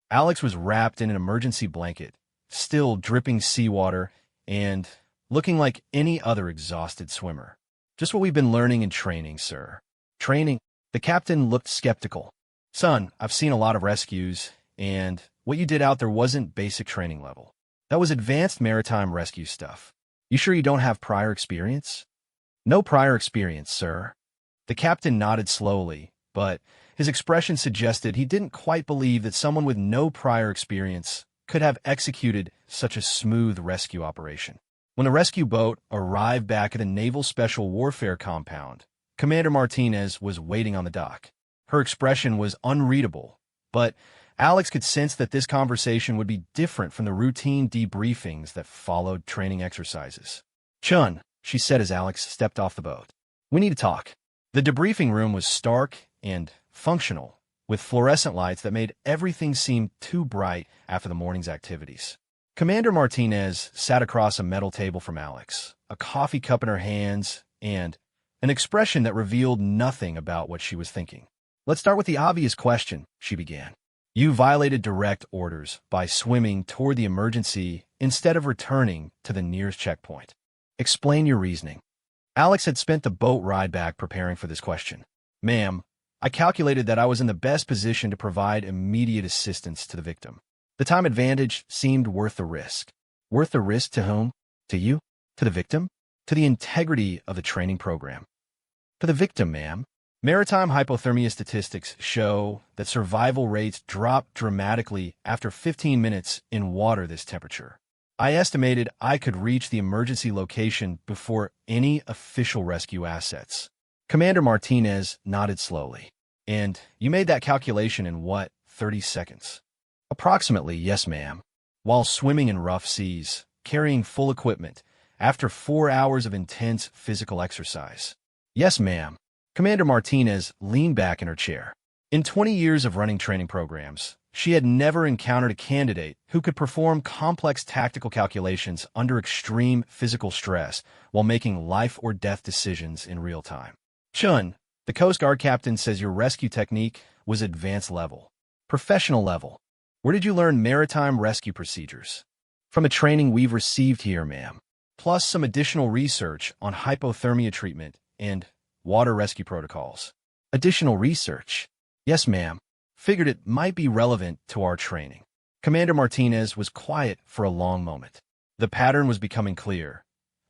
Alex was wrapped in an emergency blanket, still dripping seawater, and looking like any other exhausted swimmer. "Just what we've been learning in training, sir." "Training?" The captain looked skeptical. "Son, I've seen a lot of rescues, and what you did out there wasn't basic training level. That was advanced maritime rescue stuff. You sure you don't have prior experience? No prior experience, sir. The captain nodded slowly, but his expression suggested he didn't quite believe that someone with no prior experience could have executed such a smooth rescue operation. When the rescue boat arrived back at the Naval Special Warfare compound, Commander Martinez was waiting on the dock. Her expression was unreadable, but Alex could sense that this conversation would be different from the routine debriefings that followed training exercises. "Chun," she said as Alex stepped off the boat. "We need to talk." The debriefing room was stark and functional, with fluorescent lights that made everything seem too bright after the morning's activities. Commander Martinez sat across a metal table from Alex, a coffee cup in her hands, and an expression that revealed nothing about what she was thinking. "Let's start with the obvious question," she began. "You violated direct orders by swimming toward the emergency instead of returning to the nearest checkpoint. Explain your reasoning." Alex had spent the boat ride back preparing for this question. "Ma'am, I calculated that I was in the best position to provide immediate assistance to the victim. The time advantage seemed worth the risk." "Worth the risk to whom? To you? To the victim? To the integrity of the training program?" "To the victim, ma'am. Maritime hypothermia statistics show that survival rates drop dramatically after 15 minutes in water this temperature. I estimated I could reach the emergency location before any official rescue assets." Commander Martinez nodded slowly. "And you made that calculation in what, 30 seconds? "Approximately, yes, ma'am. While swimming in rough seas, carrying full equipment, after 4 hours of intense physical exercise." "Yes, ma'am." Commander Martinez leaned back in her chair. In 20 years of running training programs, she had never encountered a candidate who could perform complex tactical calculations under extreme physical stress while making life-or-death decisions in real time. "Chun, the Coast Guard captain says your rescue technique was advanced level, professional level. Where did you learn maritime rescue procedures?" "From the training we've received here, ma'am, plus some additional research on hypothermia treatment and water rescue protocols." "Additional research?" "Yes, ma'am. Figured it might be relevant to our training." Commander Martinez was quiet for a long moment. The pattern was becoming clear.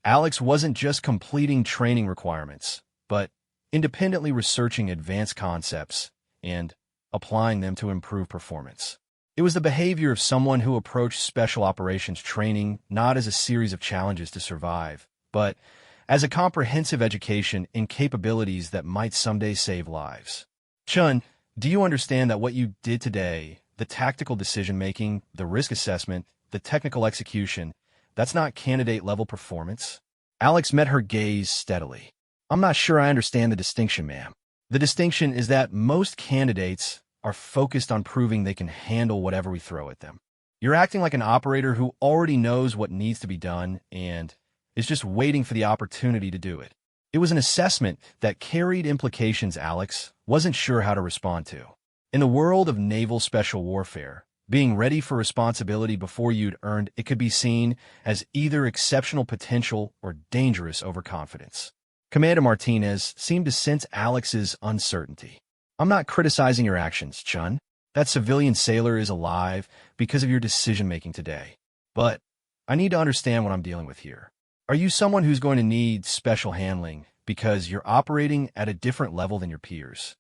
Alex wasn't just completing training requirements, but independently researching advanced concepts and applying them to improve performance. It was the behavior of someone who approached special operations training not as a series of challenges to survive, but as a comprehensive education in capabilities that might someday save lives. "Chun, do you understand that what you did today, the tactical decision-making, the risk assessment, the technical execution, that's not candidate-level performance?" Alex met her gaze steadily. "I'm not sure I understand the distinction, ma'am." "The distinction is that most candidates are focused on proving they can handle whatever we throw at them. You're acting like an operator who already knows what needs to be done and is just waiting for the opportunity to do it." It was an assessment that carried implications Alex wasn't sure how to respond to. In the world of naval special warfare, being ready for responsibility before you'd earned it could be seen as either exceptional potential or dangerous overconfidence. Commander Martinez seemed to sense Alex's uncertainty. "I'm not criticizing your actions, Chun. That civilian sailor is alive because of your decision-making today. But I need to understand what I'm dealing with here. Are you someone who's going to need special handling because you're operating at a different level than your peers?"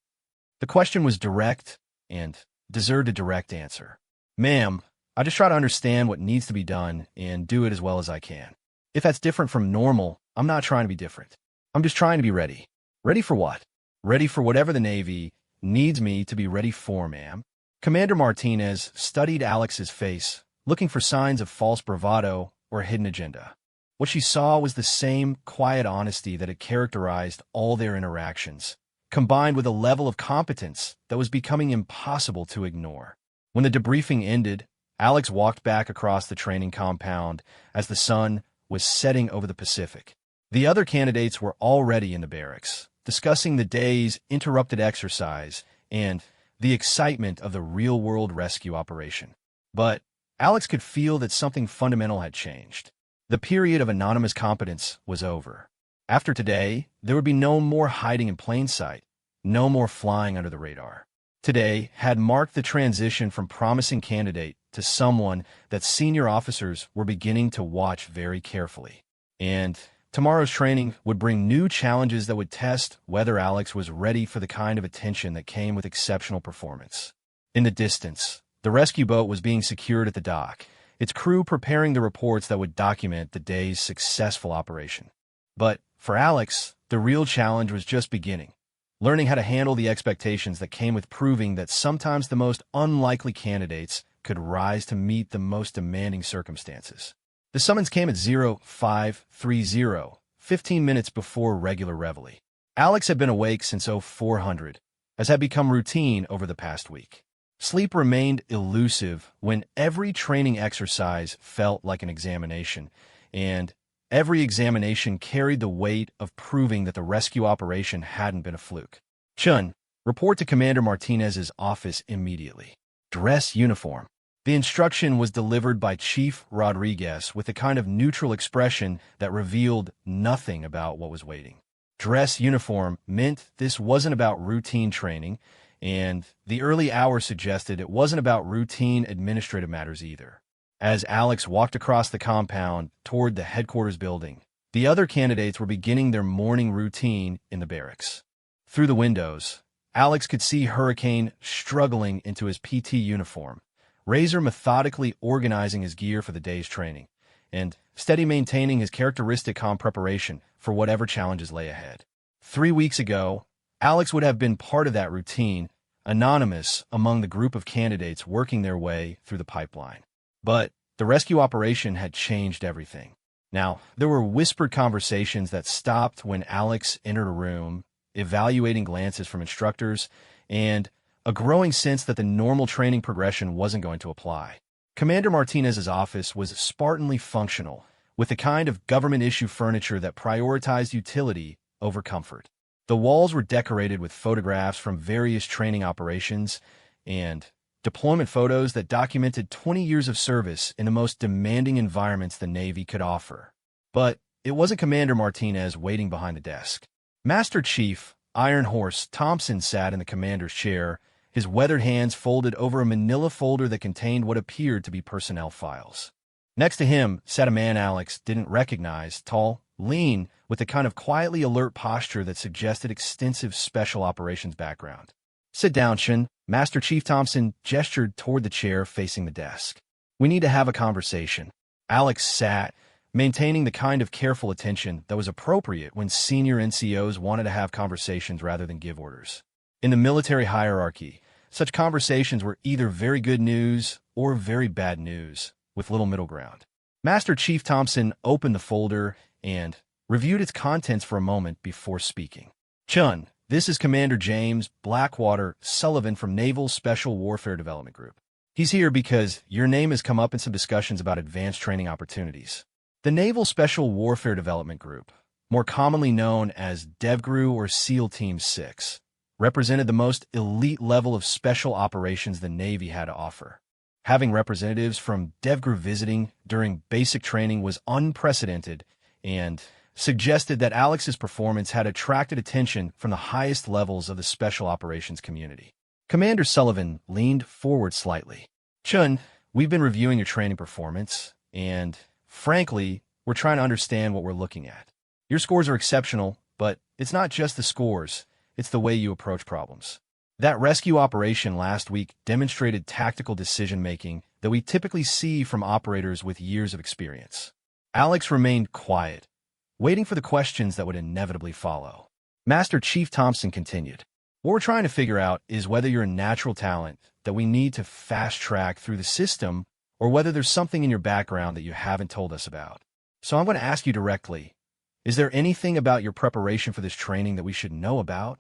The question was direct and deserved a direct answer. "Ma'am, I just try to understand what needs to be done and do it as well as I can. If that's different from normal, I'm not trying to be different. I'm just trying to be ready." "Ready for what?" "Ready for whatever the Navy needs me to be ready for, ma'am." Commander Martinez studied Alex's face, looking for signs of false bravado or a hidden agenda. What she saw was the same quiet honesty that had characterized all their interactions, combined with a level of competence that was becoming impossible to ignore. When the debriefing ended, Alex walked back across the training compound as the sun was setting over the Pacific. The other candidates were already in the barracks, discussing the day's interrupted exercise and the excitement of the real-world rescue operation. But Alex could feel that something fundamental had changed. The period of anonymous competence was over. After today, there would be no more hiding in plain sight, no more flying under the radar. Today had marked the transition from promising candidate to someone that senior officers were beginning to watch very carefully. And tomorrow's training would bring new challenges that would test whether Alex was ready for the kind of attention that came with exceptional performance. In the distance, the rescue boat was being secured at the dock, its crew preparing the reports that would document the day's successful operation. But for Alex, the real challenge was just beginning, learning how to handle the expectations that came with proving that sometimes the most unlikely candidates could rise to meet the most demanding circumstances. The summons came at 0530, 15 minutes before regular reveille. Alex had been awake since 0400, as had become routine over the past week. Sleep remained elusive when every training exercise felt like an examination, and every examination carried the weight of proving that the rescue operation hadn't been a fluke. Chun, report to Commander Martinez's office immediately. Dress uniform. The instruction was delivered by Chief Rodriguez with a kind of neutral expression that revealed nothing about what was waiting. Dress uniform meant this wasn't about routine training, and the early hours suggested it wasn't about routine administrative matters either. As Alex walked across the compound toward the headquarters building, the other candidates were beginning their morning routine in the barracks. Through the windows, Alex could see Hurricane struggling into his PT uniform, Razor methodically organizing his gear for the day's training, and Steady maintaining his characteristic calm preparation for whatever challenges lay ahead. 3 weeks ago, Alex would have been part of that routine, anonymous among the group of candidates working their way through the pipeline. But the rescue operation had changed everything. Now, there were whispered conversations that stopped when Alex entered a room, evaluating glances from instructors, and a growing sense that the normal training progression wasn't going to apply. Commander Martinez's office was spartanly functional, with the kind of government-issue furniture that prioritized utility over comfort. The walls were decorated with photographs from various training operations and deployment photos that documented 20 years of service in the most demanding environments the Navy could offer. But it wasn't Commander Martinez waiting behind the desk. Master Chief Iron Horse Thompson sat in the commander's chair, his weathered hands folded over a manila folder that contained what appeared to be personnel files. Next to him sat a man Alex didn't recognize, tall, lean, with the kind of quietly alert posture that suggested extensive special operations background. "Sit down, Shin." Master Chief Thompson gestured toward the chair facing the desk. "We need to have a conversation." Alex sat, maintaining the kind of careful attention that was appropriate when senior NCOs wanted to have conversations rather than give orders. In the military hierarchy, such conversations were either very good news or very bad news, with little middle ground. Master Chief Thompson opened the folder and reviewed its contents for a moment before speaking. "Chun, this is Commander James Blackwater Sullivan from Naval Special Warfare Development Group. He's here because your name has come up in some discussions about advanced training opportunities." The Naval Special Warfare Development Group, more commonly known as DevGru or SEAL Team 6, represented the most elite level of special operations the Navy had to offer. Having representatives from DevGru visiting during basic training was unprecedented and suggested that Alex's performance had attracted attention from the highest levels of the special operations community. Commander Sullivan leaned forward slightly. "Chun, we've been reviewing your training performance, and frankly, we're trying to understand what we're looking at. Your scores are exceptional, but it's not just the scores, it's the way you approach problems. That rescue operation last week demonstrated tactical decision-making that we typically see from operators with years of experience." Alex remained quiet, waiting for the questions that would inevitably follow. Master Chief Thompson continued, "What we're trying to figure out is whether you're a natural talent that we need to fast-track through the system or whether there's something in your background that you haven't told us about. So I'm going to ask you directly, is there anything about your preparation for this training that we should know about?"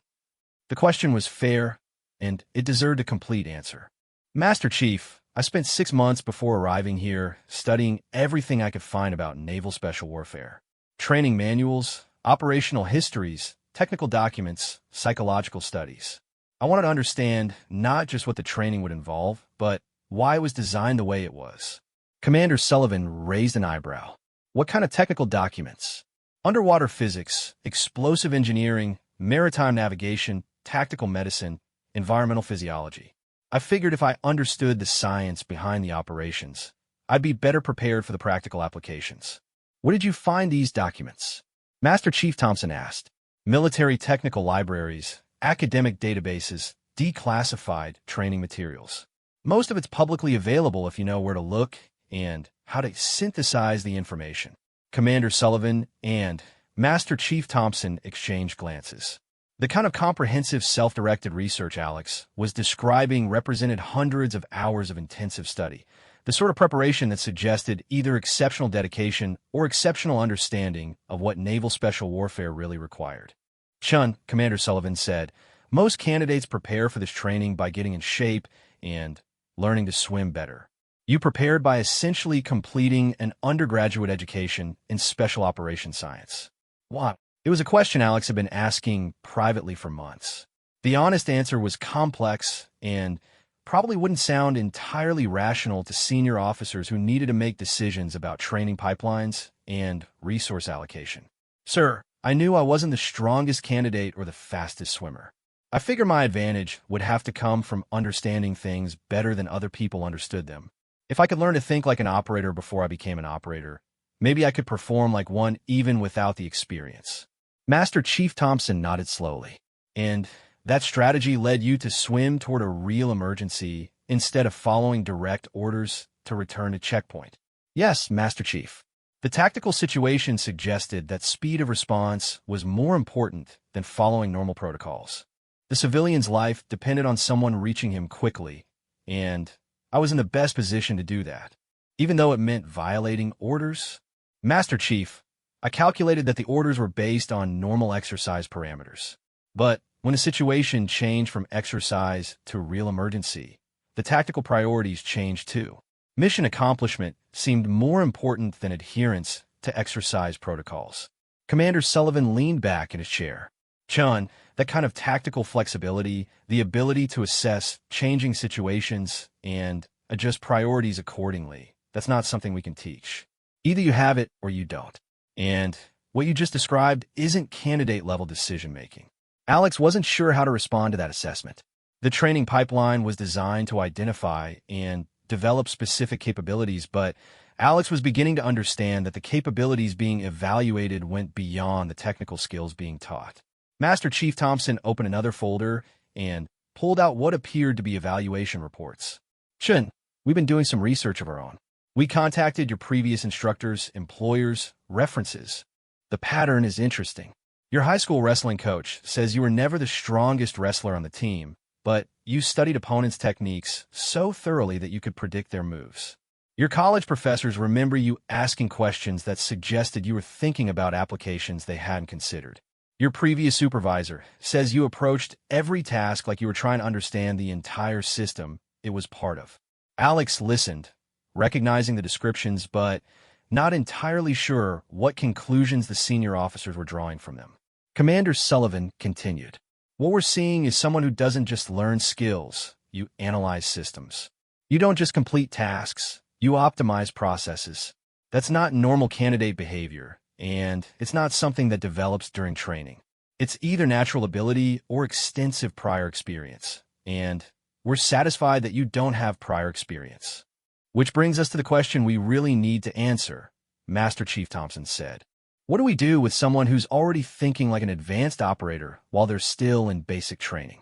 The question was fair, and it deserved a complete answer. "Master Chief, I spent 6 months before arriving here studying everything I could find about naval special warfare. Training manuals, operational histories, technical documents, psychological studies. I wanted to understand not just what the training would involve, but why it was designed the way it was." Commander Sullivan raised an eyebrow. "What kind of technical documents?" "Underwater physics, explosive engineering, maritime navigation, tactical medicine, environmental physiology." I figured if I understood the science behind the operations, I'd be better prepared for the practical applications. Where did you find these documents? Master Chief Thompson asked. Military technical libraries, academic databases, declassified training materials. Most of it's publicly available if you know where to look and how to synthesize the information. Commander Sullivan and Master Chief Thompson exchanged glances. The kind of comprehensive self-directed research Alex was describing represented hundreds of hours of intensive study, the sort of preparation that suggested either exceptional dedication or exceptional understanding of what naval special warfare really required. Chun, Commander Sullivan said, most candidates prepare for this training by getting in shape and learning to swim better. You prepared by essentially completing an undergraduate education in special operations science. What? It was a question Alex had been asking privately for months. The honest answer was complex and probably wouldn't sound entirely rational to senior officers who needed to make decisions about training pipelines and resource allocation. Sir, I knew I wasn't the strongest candidate or the fastest swimmer. I figured my advantage would have to come from understanding things better than other people understood them. If I could learn to think like an operator before I became an operator, maybe I could perform like one even without the experience. Master Chief Thompson nodded slowly. And that strategy led you to swim toward a real emergency instead of following direct orders to return to checkpoint. Yes, Master Chief. The tactical situation suggested that speed of response was more important than following normal protocols. The civilian's life depended on someone reaching him quickly, and I was in the best position to do that. Even though it meant violating orders, Master Chief, I calculated that the orders were based on normal exercise parameters. But when the situation changed from exercise to real emergency, the tactical priorities changed too. Mission accomplishment seemed more important than adherence to exercise protocols. Commander Sullivan leaned back in his chair. Chun, that kind of tactical flexibility, the ability to assess changing situations and adjust priorities accordingly, that's not something we can teach. Either you have it or you don't. And what you just described isn't candidate-level decision-making. Alex wasn't sure how to respond to that assessment. The training pipeline was designed to identify and develop specific capabilities, but Alex was beginning to understand that the capabilities being evaluated went beyond the technical skills being taught. Master Chief Thompson opened another folder and pulled out what appeared to be evaluation reports. Chun, we've been doing some research of our own. We contacted your previous instructors, employers, references. The pattern is interesting. Your high school wrestling coach says you were never the strongest wrestler on the team, but you studied opponents' techniques so thoroughly that you could predict their moves. Your college professors remember you asking questions that suggested you were thinking about applications they hadn't considered. Your previous supervisor says you approached every task like you were trying to understand the entire system it was part of. Alex listened, recognizing the descriptions, but not entirely sure what conclusions the senior officers were drawing from them. Commander Sullivan continued. What we're seeing is someone who doesn't just learn skills, you analyze systems. You don't just complete tasks, you optimize processes. That's not normal candidate behavior, and it's not something that develops during training. It's either natural ability or extensive prior experience, and we're satisfied that you don't have prior experience. Which brings us to the question we really need to answer, Master Chief Thompson said. What do we do with someone who's already thinking like an advanced operator while they're still in basic training?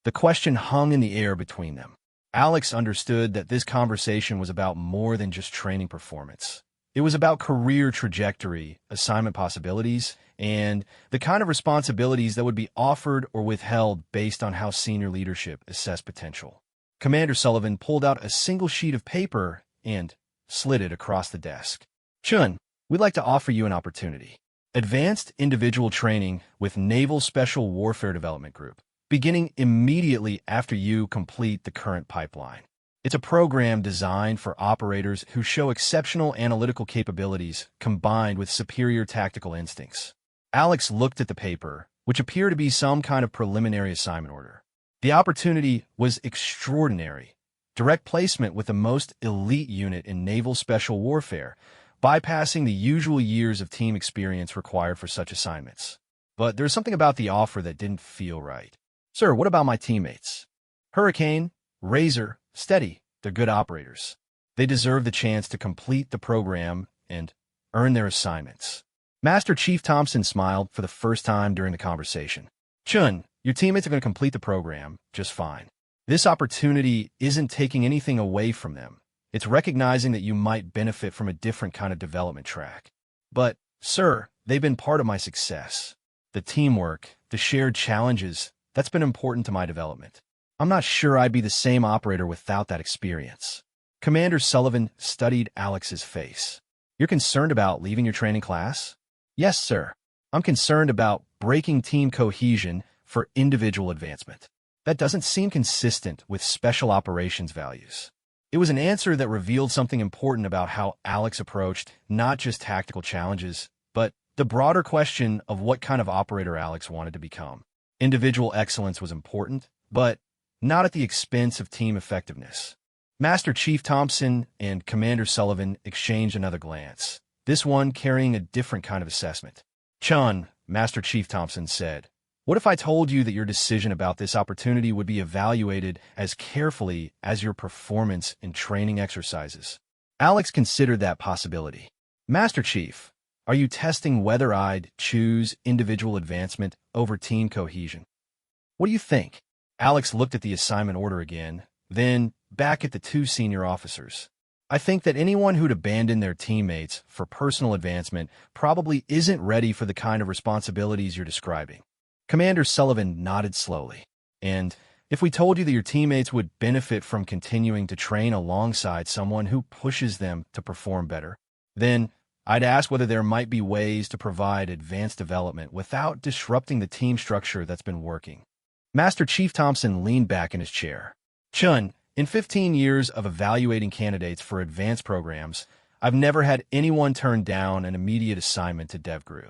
The question hung in the air between them. Alex understood that this conversation was about more than just training performance. It was about career trajectory, assignment possibilities, and the kind of responsibilities that would be offered or withheld based on how senior leadership assessed potential. Commander Sullivan pulled out a single sheet of paper and slid it across the desk. Chun, we'd like to offer you an opportunity. Advanced individual training with Naval Special Warfare Development Group, beginning immediately after you complete the current pipeline. It's a program designed for operators who show exceptional analytical capabilities combined with superior tactical instincts. Alex looked at the paper, which appeared to be some kind of preliminary assignment order. The opportunity was extraordinary. Direct placement with the most elite unit in naval special warfare, bypassing the usual years of team experience required for such assignments. But there's something about the offer that didn't feel right. Sir, what about my teammates? Hurricane, Razor, steady. They're good operators. They deserve the chance to complete the program and earn their assignments. Master Chief Thompson smiled for the first time during the conversation. Chun, your teammates are going to complete the program just fine. This opportunity isn't taking anything away from them. It's recognizing that you might benefit from a different kind of development track. But, sir, they've been part of my success. The teamwork, the shared challenges, that's been important to my development. I'm not sure I'd be the same operator without that experience. Commander Sullivan studied Alex's face. You're concerned about leaving your training class? Yes, sir. I'm concerned about breaking team cohesion for individual advancement. That doesn't seem consistent with special operations values. It was an answer that revealed something important about how Alex approached not just tactical challenges, but the broader question of what kind of operator Alex wanted to become. Individual excellence was important, but not at the expense of team effectiveness. Master Chief Thompson and Commander Sullivan exchanged another glance, this one carrying a different kind of assessment. Chun, Master Chief Thompson said, what if I told you that your decision about this opportunity would be evaluated as carefully as your performance in training exercises? Alex considered that possibility. Master Chief, are you testing whether I'd choose individual advancement over team cohesion? What do you think? Alex looked at the assignment order again, then back at the two senior officers. I think that anyone who'd abandon their teammates for personal advancement probably isn't ready for the kind of responsibilities you're describing. Commander Sullivan nodded slowly. And if we told you that your teammates would benefit from continuing to train alongside someone who pushes them to perform better, then I'd ask whether there might be ways to provide advanced development without disrupting the team structure that's been working. Master Chief Thompson leaned back in his chair. Chun, in 15 years of evaluating candidates for advanced programs, I've never had anyone turn down an immediate assignment to DevGru.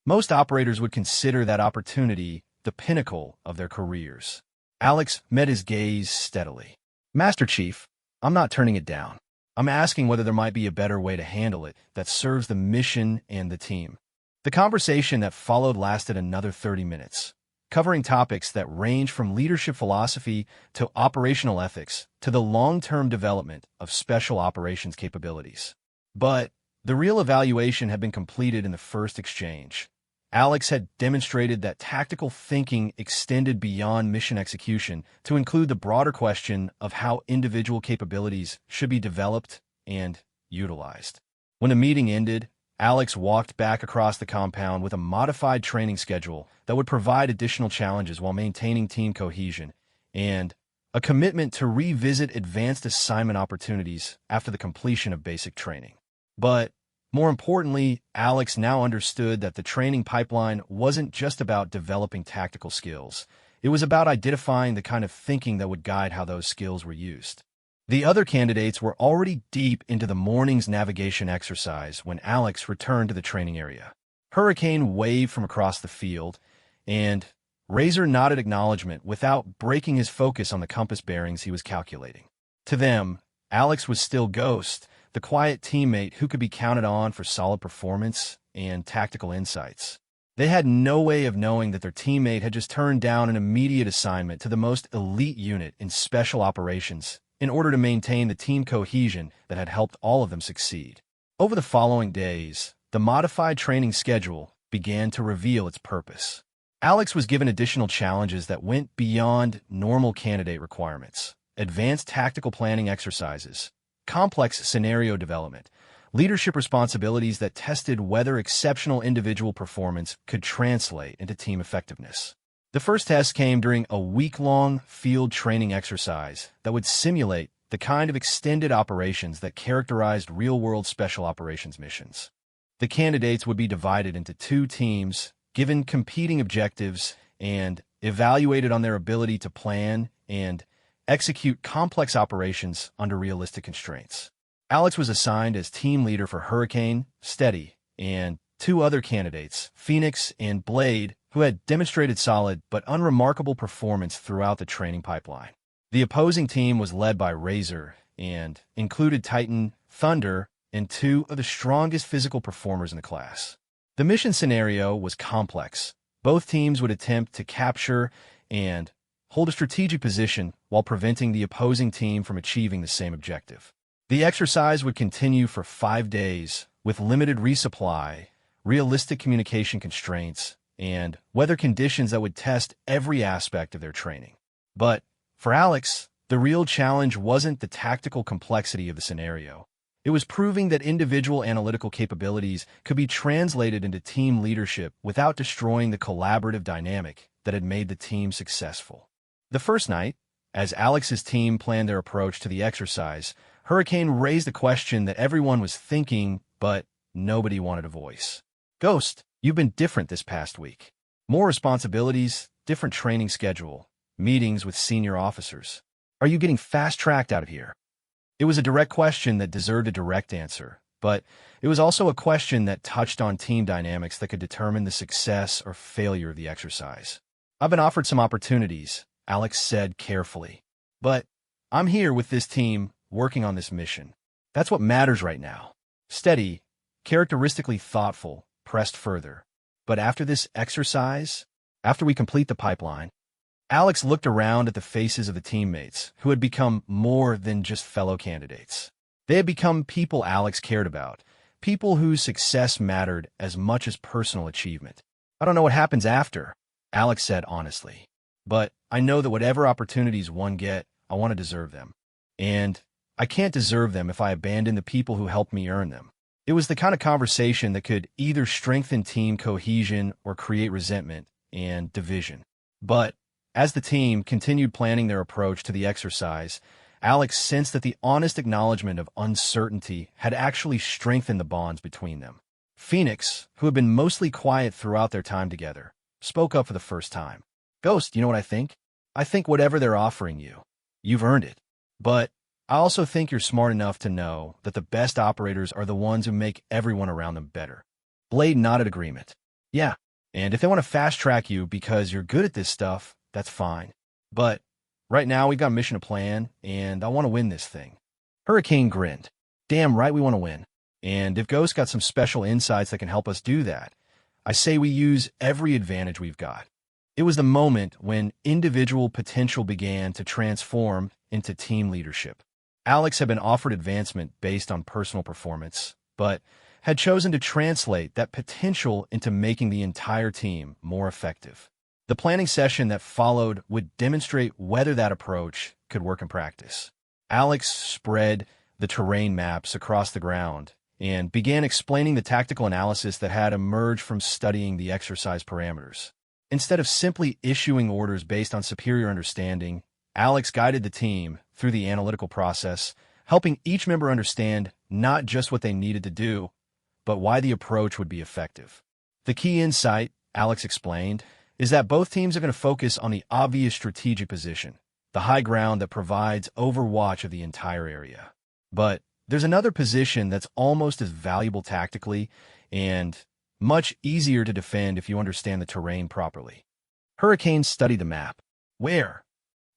Most operators would consider that opportunity the pinnacle of their careers. Alex met his gaze steadily. Master Chief, I'm not turning it down. I'm asking whether there might be a better way to handle it that serves the mission and the team. The conversation that followed lasted another 30 minutes, covering topics that range from leadership philosophy to operational ethics to the long-term development of special operations capabilities. But the real evaluation had been completed in the first exchange. Alex had demonstrated that tactical thinking extended beyond mission execution to include the broader question of how individual capabilities should be developed and utilized. When the meeting ended, Alex walked back across the compound with a modified training schedule that would provide additional challenges while maintaining team cohesion and a commitment to revisit advanced assignment opportunities after the completion of basic training. But more importantly, Alex now understood that the training pipeline wasn't just about developing tactical skills. It was about identifying the kind of thinking that would guide how those skills were used. The other candidates were already deep into the morning's navigation exercise when Alex returned to the training area. Hurricane waved from across the field, and Razor nodded acknowledgement without breaking his focus on the compass bearings he was calculating. To them, Alex was still Ghost, the quiet teammate who could be counted on for solid performance and tactical insights. They had no way of knowing that their teammate had just turned down an immediate assignment to the most elite unit in special operations in order to maintain the team cohesion that had helped all of them succeed. Over the following days, the modified training schedule began to reveal its purpose. Alex was given additional challenges that went beyond normal candidate requirements: advanced tactical planning exercises, complex scenario development, leadership responsibilities that tested whether exceptional individual performance could translate into team effectiveness. The first test came during a week-long field training exercise that would simulate the kind of extended operations that characterized real-world special operations missions. The candidates would be divided into two teams, given competing objectives, and evaluated on their ability to plan and execute complex operations under realistic constraints. Alex was assigned as team leader for Hurricane, Steady, and two other candidates, Phoenix and Blade, who had demonstrated solid but unremarkable performance throughout the training pipeline. The opposing team was led by Razor and included Titan, Thunder, and two of the strongest physical performers in the class. The mission scenario was complex. Both teams would attempt to capture and hold a strategic position while preventing the opposing team from achieving the same objective. The exercise would continue for 5 days, with limited resupply, realistic communication constraints, and weather conditions that would test every aspect of their training. But for Alex, the real challenge wasn't the tactical complexity of the scenario. It was proving that individual analytical capabilities could be translated into team leadership without destroying the collaborative dynamic that had made the team successful. The first night, as Alex's team planned their approach to the exercise, Hurricane raised a question that everyone was thinking, but nobody wanted a voice. Ghost, you've been different this past week. More responsibilities, different training schedule, meetings with senior officers. Are you getting fast-tracked out of here? It was a direct question that deserved a direct answer, but it was also a question that touched on team dynamics that could determine the success or failure of the exercise. I've been offered some opportunities, Alex said carefully. But I'm here with this team, working on this mission. That's what matters right now. Steady, characteristically thoughtful, pressed further. But after this exercise, after we complete the pipeline, Alex looked around at the faces of the teammates who had become more than just fellow candidates. They had become people Alex cared about, people whose success mattered as much as personal achievement. I don't know what happens after, Alex said honestly. But I know that whatever opportunities one get, I want to deserve them. And I can't deserve them if I abandon the people who helped me earn them. It was the kind of conversation that could either strengthen team cohesion or create resentment and division. But as the team continued planning their approach to the exercise, Alex sensed that the honest acknowledgement of uncertainty had actually strengthened the bonds between them. Phoenix, who had been mostly quiet throughout their time together, spoke up for the first time. Ghost, you know what I think? I think whatever they're offering you, you've earned it. But I also think you're smart enough to know that the best operators are the ones who make everyone around them better. Blade nodded agreement. Yeah, and if they want to fast-track you because you're good at this stuff, that's fine. But right now we've got a mission to plan, and I want to win this thing. Hurricane grinned. Damn right we want to win. And if Ghost got some special insights that can help us do that, I say we use every advantage we've got. It was the moment when individual potential began to transform into team leadership. Alex had been offered advancement based on personal performance, but had chosen to translate that potential into making the entire team more effective. The planning session that followed would demonstrate whether that approach could work in practice. Alex spread the terrain maps across the ground and began explaining the tactical analysis that had emerged from studying the exercise parameters. Instead of simply issuing orders based on superior understanding, Alex guided the team through the analytical process, helping each member understand not just what they needed to do, but why the approach would be effective. The key insight, Alex explained, is that both teams are going to focus on the obvious strategic position, the high ground that provides overwatch of the entire area. But there's another position that's almost as valuable tactically and much easier to defend if you understand the terrain properly. Hurricane studied the map. Where?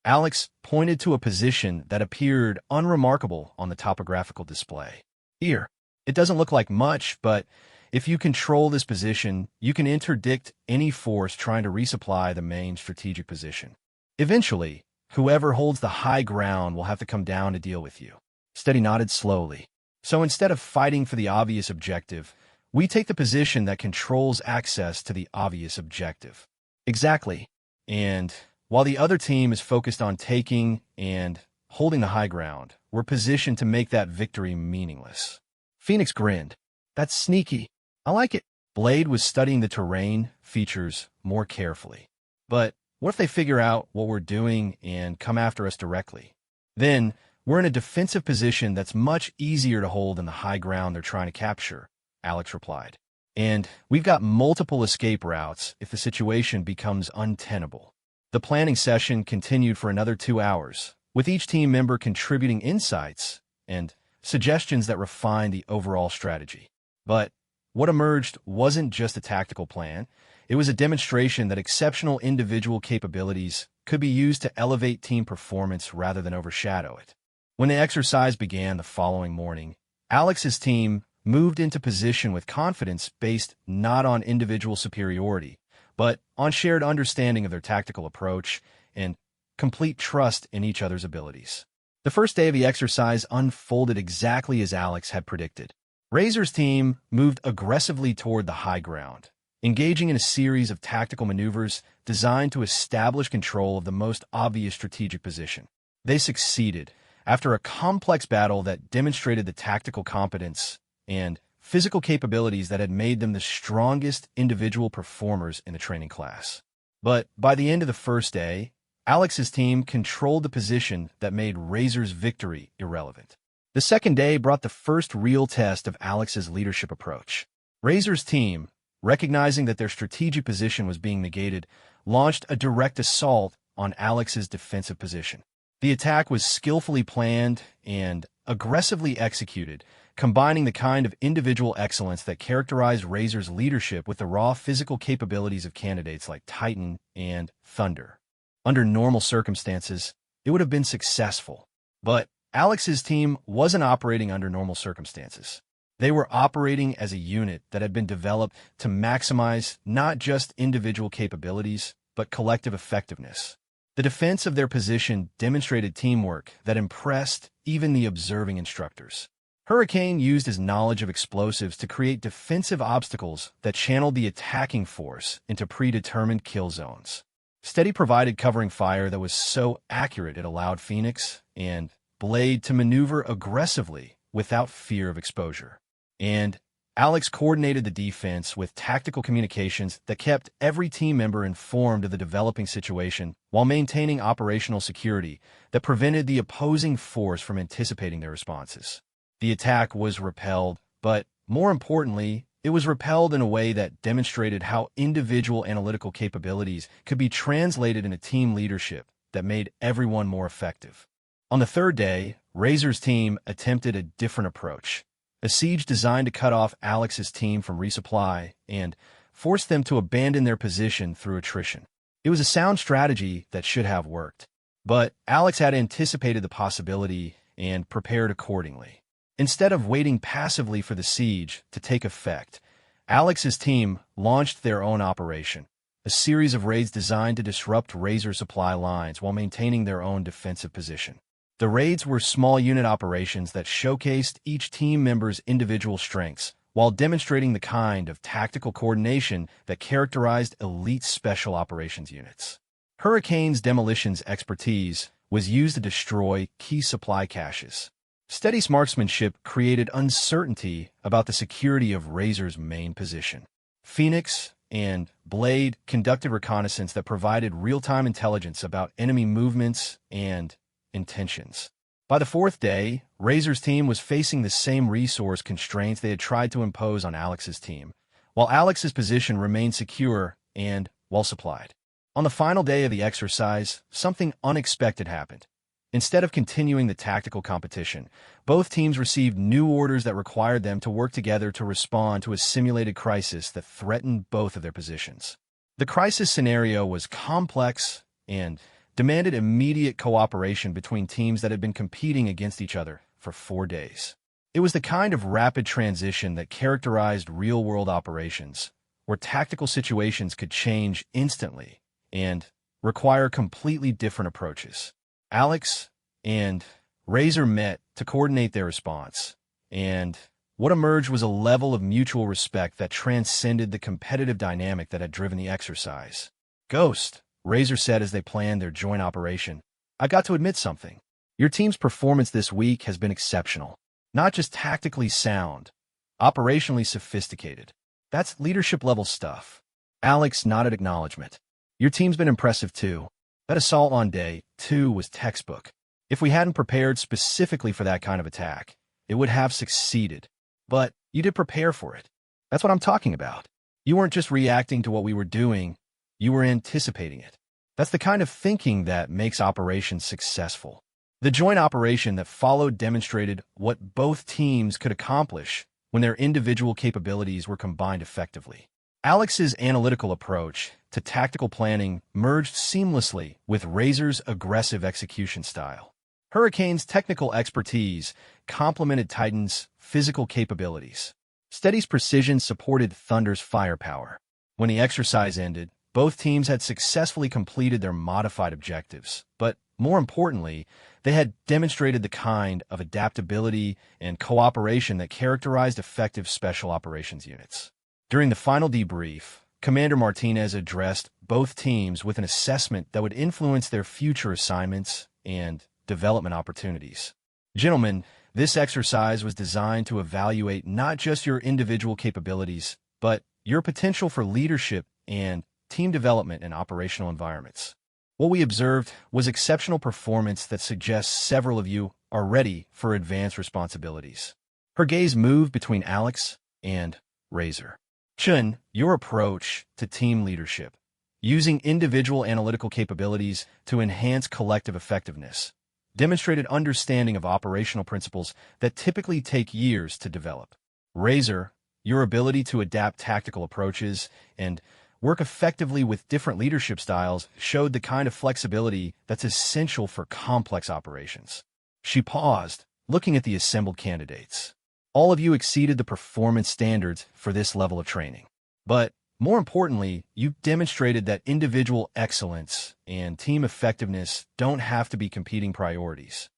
Alex pointed to a position that appeared unremarkable on the topographical display. Here. It doesn't look like much, but if you control this position, you can interdict any force trying to resupply the main strategic position. Eventually, whoever holds the high ground will have to come down to deal with you. Steady nodded slowly. So instead of fighting for the obvious objective, we take the position that controls access to the obvious objective. Exactly. And while the other team is focused on taking and holding the high ground, we're positioned to make that victory meaningless. Phoenix grinned. That's sneaky. I like it. Blade was studying the terrain features more carefully. But what if they figure out what we're doing and come after us directly? Then we're in a defensive position that's much easier to hold than the high ground they're trying to capture, Alex replied. And we've got multiple escape routes if the situation becomes untenable. The planning session continued for another 2 hours, with each team member contributing insights and suggestions that refined the overall strategy. But what emerged wasn't just a tactical plan. It was a demonstration that exceptional individual capabilities could be used to elevate team performance rather than overshadow it. When the exercise began the following morning, Alex's team moved into position with confidence based not on individual superiority, but on shared understanding of their tactical approach and complete trust in each other's abilities. The first day of the exercise unfolded exactly as Alex had predicted. Razor's team moved aggressively toward the high ground, engaging in a series of tactical maneuvers designed to establish control of the most obvious strategic position. They succeeded after a complex battle that demonstrated the tactical competence and physical capabilities that had made them the strongest individual performers in the training class. But by the end of the first day, Alex's team controlled the position that made Razor's victory irrelevant. The second day brought the first real test of Alex's leadership approach. Razor's team, recognizing that their strategic position was being negated, launched a direct assault on Alex's defensive position. The attack was skillfully planned and aggressively executed, combining the kind of individual excellence that characterized Razor's leadership with the raw physical capabilities of candidates like Titan and Thunder. Under normal circumstances, it would have been successful. But Alex's team wasn't operating under normal circumstances. They were operating as a unit that had been developed to maximize not just individual capabilities, but collective effectiveness. The defense of their position demonstrated teamwork that impressed even the observing instructors. Hurricane used his knowledge of explosives to create defensive obstacles that channeled the attacking force into predetermined kill zones. Steady provided covering fire that was so accurate it allowed Phoenix and Blade to maneuver aggressively without fear of exposure. And Alex coordinated the defense with tactical communications that kept every team member informed of the developing situation while maintaining operational security that prevented the opposing force from anticipating their responses. The attack was repelled, but more importantly, it was repelled in a way that demonstrated how individual analytical capabilities could be translated into team leadership that made everyone more effective. On the third day, Razor's team attempted a different approach, a siege designed to cut off Alex's team from resupply and force them to abandon their position through attrition. It was a sound strategy that should have worked, but Alex had anticipated the possibility and prepared accordingly. Instead of waiting passively for the siege to take effect, Alex's team launched their own operation, a series of raids designed to disrupt Razor supply lines while maintaining their own defensive position. The raids were small unit operations that showcased each team member's individual strengths while demonstrating the kind of tactical coordination that characterized elite special operations units. Hurricane's demolitions expertise was used to destroy key supply caches. Steady marksmanship created uncertainty about the security of Razor's main position. Phoenix and Blade conducted reconnaissance that provided real-time intelligence about enemy movements and intentions. By the fourth day, Razor's team was facing the same resource constraints they had tried to impose on Alex's team, while Alex's position remained secure and well-supplied. On the final day of the exercise, something unexpected happened. Instead of continuing the tactical competition, both teams received new orders that required them to work together to respond to a simulated crisis that threatened both of their positions. The crisis scenario was complex and demanded immediate cooperation between teams that had been competing against each other for 4 days. It was the kind of rapid transition that characterized real-world operations, where tactical situations could change instantly and require completely different approaches. Alex and Razor met to coordinate their response, and what emerged was a level of mutual respect that transcended the competitive dynamic that had driven the exercise. "Ghost," Razor said as they planned their joint operation, "I've got to admit something. Your team's performance this week has been exceptional. Not just tactically sound, operationally sophisticated. That's leadership-level stuff." Alex nodded acknowledgement. "Your team's been impressive too. That assault on day 2 was textbook. If we hadn't prepared specifically for that kind of attack, it would have succeeded. But you did prepare for it. That's what I'm talking about. You weren't just reacting to what we were doing, you were anticipating it. That's the kind of thinking that makes operations successful." The joint operation that followed demonstrated what both teams could accomplish when their individual capabilities were combined effectively. Alex's analytical approach to tactical planning merged seamlessly with Razor's aggressive execution style. Hurricane's technical expertise complemented Titan's physical capabilities. Steady's precision supported Thunder's firepower. When the exercise ended, both teams had successfully completed their modified objectives, but more importantly, they had demonstrated the kind of adaptability and cooperation that characterized effective special operations units. During the final debrief, Commander Martinez addressed both teams with an assessment that would influence their future assignments and development opportunities. Gentlemen, this exercise was designed to evaluate not just your individual capabilities, but your potential for leadership and team development in operational environments. What we observed was exceptional performance that suggests several of you are ready for advanced responsibilities. Her gaze moved between Alex and Razor. Chun, your approach to team leadership, using individual analytical capabilities to enhance collective effectiveness, demonstrated understanding of operational principles that typically take years to develop. Razor, your ability to adapt tactical approaches and work effectively with different leadership styles showed the kind of flexibility that's essential for complex operations. She paused, looking at the assembled candidates. All of you exceeded the performance standards for this level of training. But more importantly, you demonstrated that individual excellence and team effectiveness don't have to be competing priorities.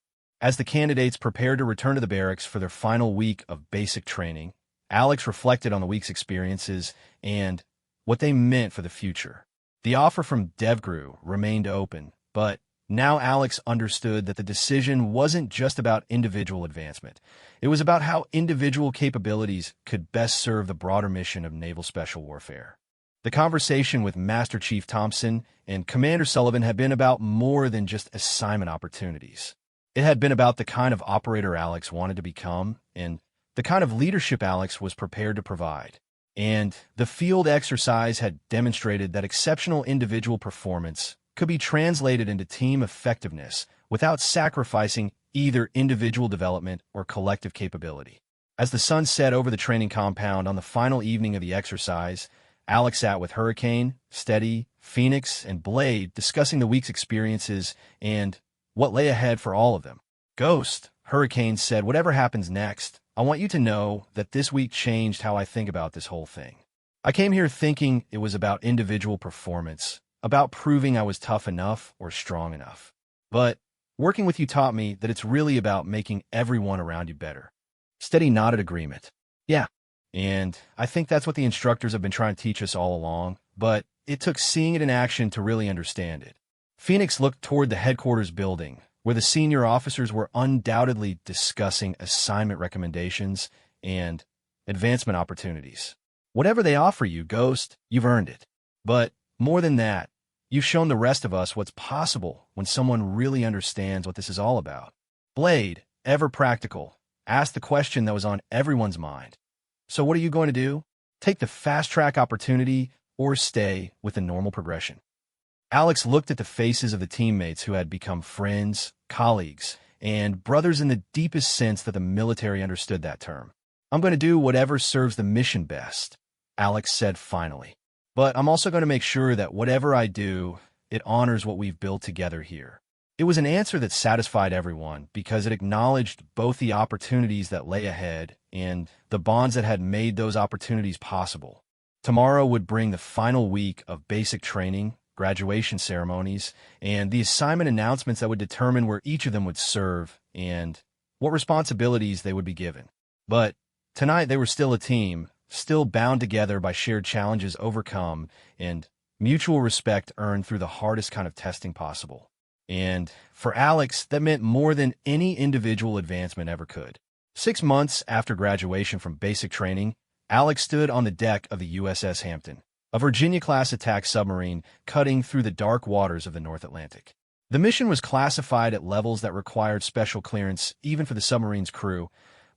As the candidates prepared to return to the barracks for their final week of basic training, Alex reflected on the week's experiences and what they meant for the future. The offer from DevGru remained open, but now Alex understood that the decision wasn't just about individual advancement. It was about how individual capabilities could best serve the broader mission of naval special warfare. The conversation with Master Chief Thompson and Commander Sullivan had been about more than just assignment opportunities. It had been about the kind of operator Alex wanted to become and the kind of leadership Alex was prepared to provide. And the field exercise had demonstrated that exceptional individual performance could be translated into team effectiveness without sacrificing either individual development or collective capability. As the sun set over the training compound on the final evening of the exercise, Alex sat with Hurricane, Steady, Phoenix, and Blade discussing the week's experiences and what lay ahead for all of them. Ghost, Hurricane said, whatever happens next, I want you to know that this week changed how I think about this whole thing. I came here thinking it was about individual performance, about proving I was tough enough or strong enough. But working with you taught me that it's really about making everyone around you better. Steady nodded agreement. Yeah, and I think that's what the instructors have been trying to teach us all along, but it took seeing it in action to really understand it. Phoenix looked toward the headquarters building, where the senior officers were undoubtedly discussing assignment recommendations and advancement opportunities. Whatever they offer you, Ghost, you've earned it. But more than that, you've shown the rest of us what's possible when someone really understands what this is all about. Blade, ever practical, asked the question that was on everyone's mind. So what are you going to do? Take the fast-track opportunity or stay with the normal progression? Alex looked at the faces of the teammates who had become friends, colleagues, and brothers in the deepest sense that the military understood that term. I'm going to do whatever serves the mission best, Alex said finally. But I'm also going to make sure that whatever I do, it honors what we've built together here. It was an answer that satisfied everyone because it acknowledged both the opportunities that lay ahead and the bonds that had made those opportunities possible. Tomorrow would bring the final week of basic training, graduation ceremonies, and the assignment announcements that would determine where each of them would serve and what responsibilities they would be given. But tonight they were still a team, still bound together by shared challenges overcome and mutual respect earned through the hardest kind of testing possible. And for Alex, that meant more than any individual advancement ever could. 6 months after graduation from basic training, Alex stood on the deck of the USS Hampton, a Virginia-class attack submarine cutting through the dark waters of the North Atlantic. The mission was classified at levels that required special clearance even for the submarine's crew,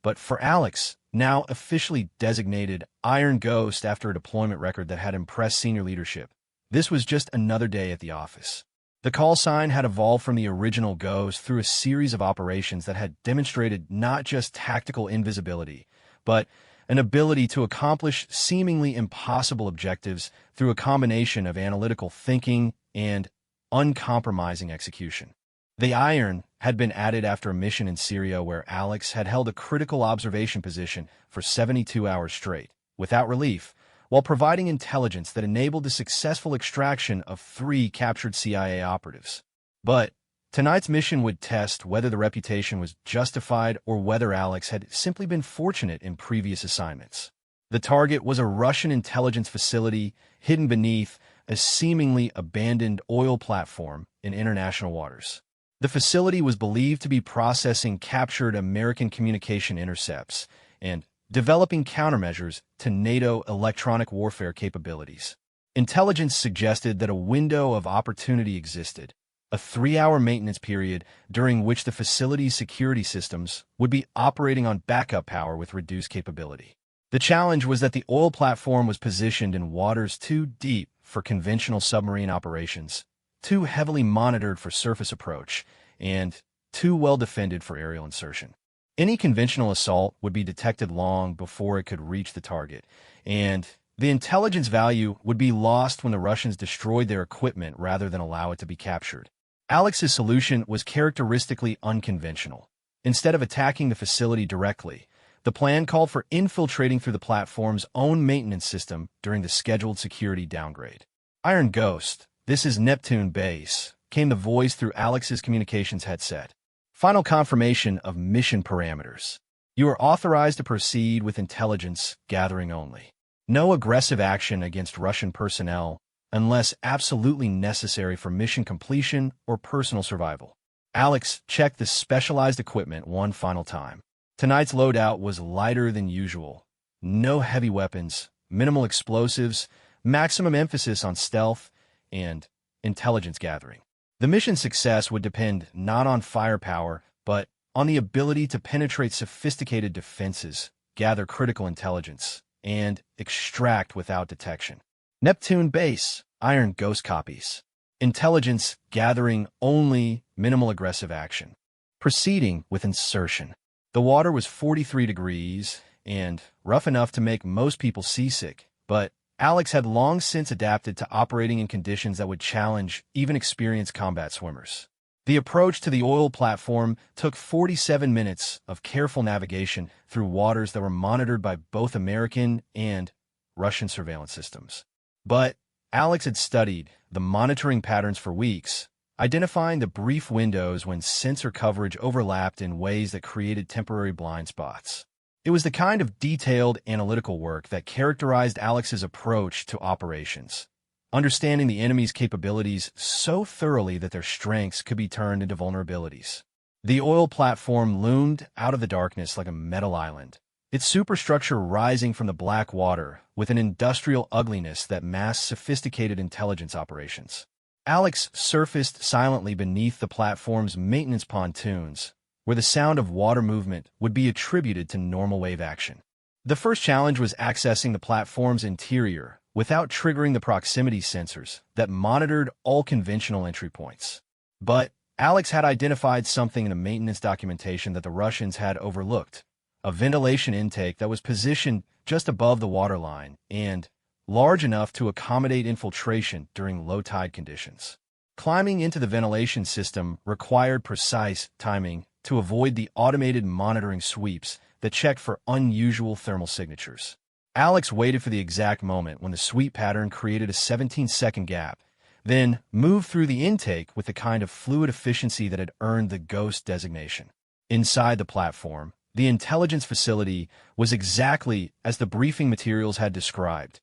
but for Alex, now officially designated Iron Ghost after a deployment record that had impressed senior leadership, this was just another day at the office. The call sign had evolved from the original Ghost through a series of operations that had demonstrated not just tactical invisibility, but an ability to accomplish seemingly impossible objectives through a combination of analytical thinking and uncompromising execution. The Iron had been added after a mission in Syria where Alex had held a critical observation position for 72 hours straight, without relief, while providing intelligence that enabled the successful extraction of 3 captured CIA operatives. But tonight's mission would test whether the reputation was justified or whether Alex had simply been fortunate in previous assignments. The target was a Russian intelligence facility hidden beneath a seemingly abandoned oil platform in international waters. The facility was believed to be processing captured American communication intercepts and developing countermeasures to NATO electronic warfare capabilities. Intelligence suggested that a window of opportunity existed, a 3-hour maintenance period during which the facility's security systems would be operating on backup power with reduced capability. The challenge was that the oil platform was positioned in waters too deep for conventional submarine operations, too heavily monitored for surface approach, and too well defended for aerial insertion. Any conventional assault would be detected long before it could reach the target, and the intelligence value would be lost when the Russians destroyed their equipment rather than allow it to be captured. Alex's solution was characteristically unconventional. Instead of attacking the facility directly, the plan called for infiltrating through the platform's own maintenance system during the scheduled security downgrade. Iron Ghost, this is Neptune Base, came the voice through Alex's communications headset. Final confirmation of mission parameters. You are authorized to proceed with intelligence gathering only. No aggressive action against Russian personnel unless absolutely necessary for mission completion or personal survival. Alex checked the specialized equipment one final time. Tonight's loadout was lighter than usual. No heavy weapons, minimal explosives, maximum emphasis on stealth, and intelligence gathering. The mission's success would depend not on firepower, but on the ability to penetrate sophisticated defenses, gather critical intelligence, and extract without detection. Neptune Base, Iron Ghost copies. Intelligence gathering only, minimal aggressive action. Proceeding with insertion. The water was 43 degrees and rough enough to make most people seasick, but Alex had long since adapted to operating in conditions that would challenge even experienced combat swimmers. The approach to the oil platform took 47 minutes of careful navigation through waters that were monitored by both American and Russian surveillance systems. But Alex had studied the monitoring patterns for weeks, identifying the brief windows when sensor coverage overlapped in ways that created temporary blind spots. It was the kind of detailed analytical work that characterized Alex's approach to operations, understanding the enemy's capabilities so thoroughly that their strengths could be turned into vulnerabilities. The oil platform loomed out of the darkness like a metal island, its superstructure rising from the black water with an industrial ugliness that masked sophisticated intelligence operations. Alex surfaced silently beneath the platform's maintenance pontoons, where the sound of water movement would be attributed to normal wave action. The first challenge was accessing the platform's interior without triggering the proximity sensors that monitored all conventional entry points. But Alex had identified something in the maintenance documentation that the Russians had overlooked, a ventilation intake that was positioned just above the waterline and large enough to accommodate infiltration during low-tide conditions. Climbing into the ventilation system required precise timing to avoid the automated monitoring sweeps that checked for unusual thermal signatures. Alex waited for the exact moment when the sweep pattern created a 17-second gap, then moved through the intake with the kind of fluid efficiency that had earned the Ghost designation. Inside the platform, the intelligence facility was exactly as the briefing materials had described,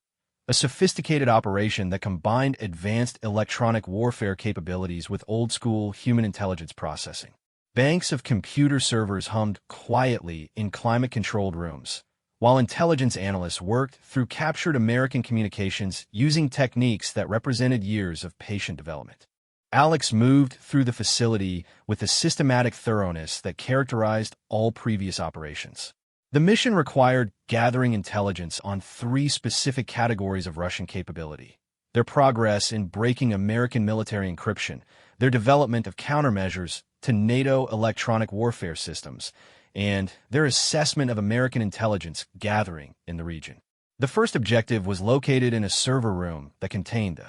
a sophisticated operation that combined advanced electronic warfare capabilities with old-school human intelligence processing. Banks of computer servers hummed quietly in climate-controlled rooms, while intelligence analysts worked through captured American communications using techniques that represented years of patient development. Alex moved through the facility with a systematic thoroughness that characterized all previous operations. The mission required gathering intelligence on 3 specific categories of Russian capability: their progress in breaking American military encryption, their development of countermeasures to NATO electronic warfare systems, and their assessment of American intelligence gathering in the region. The first objective was located in a server room that contained the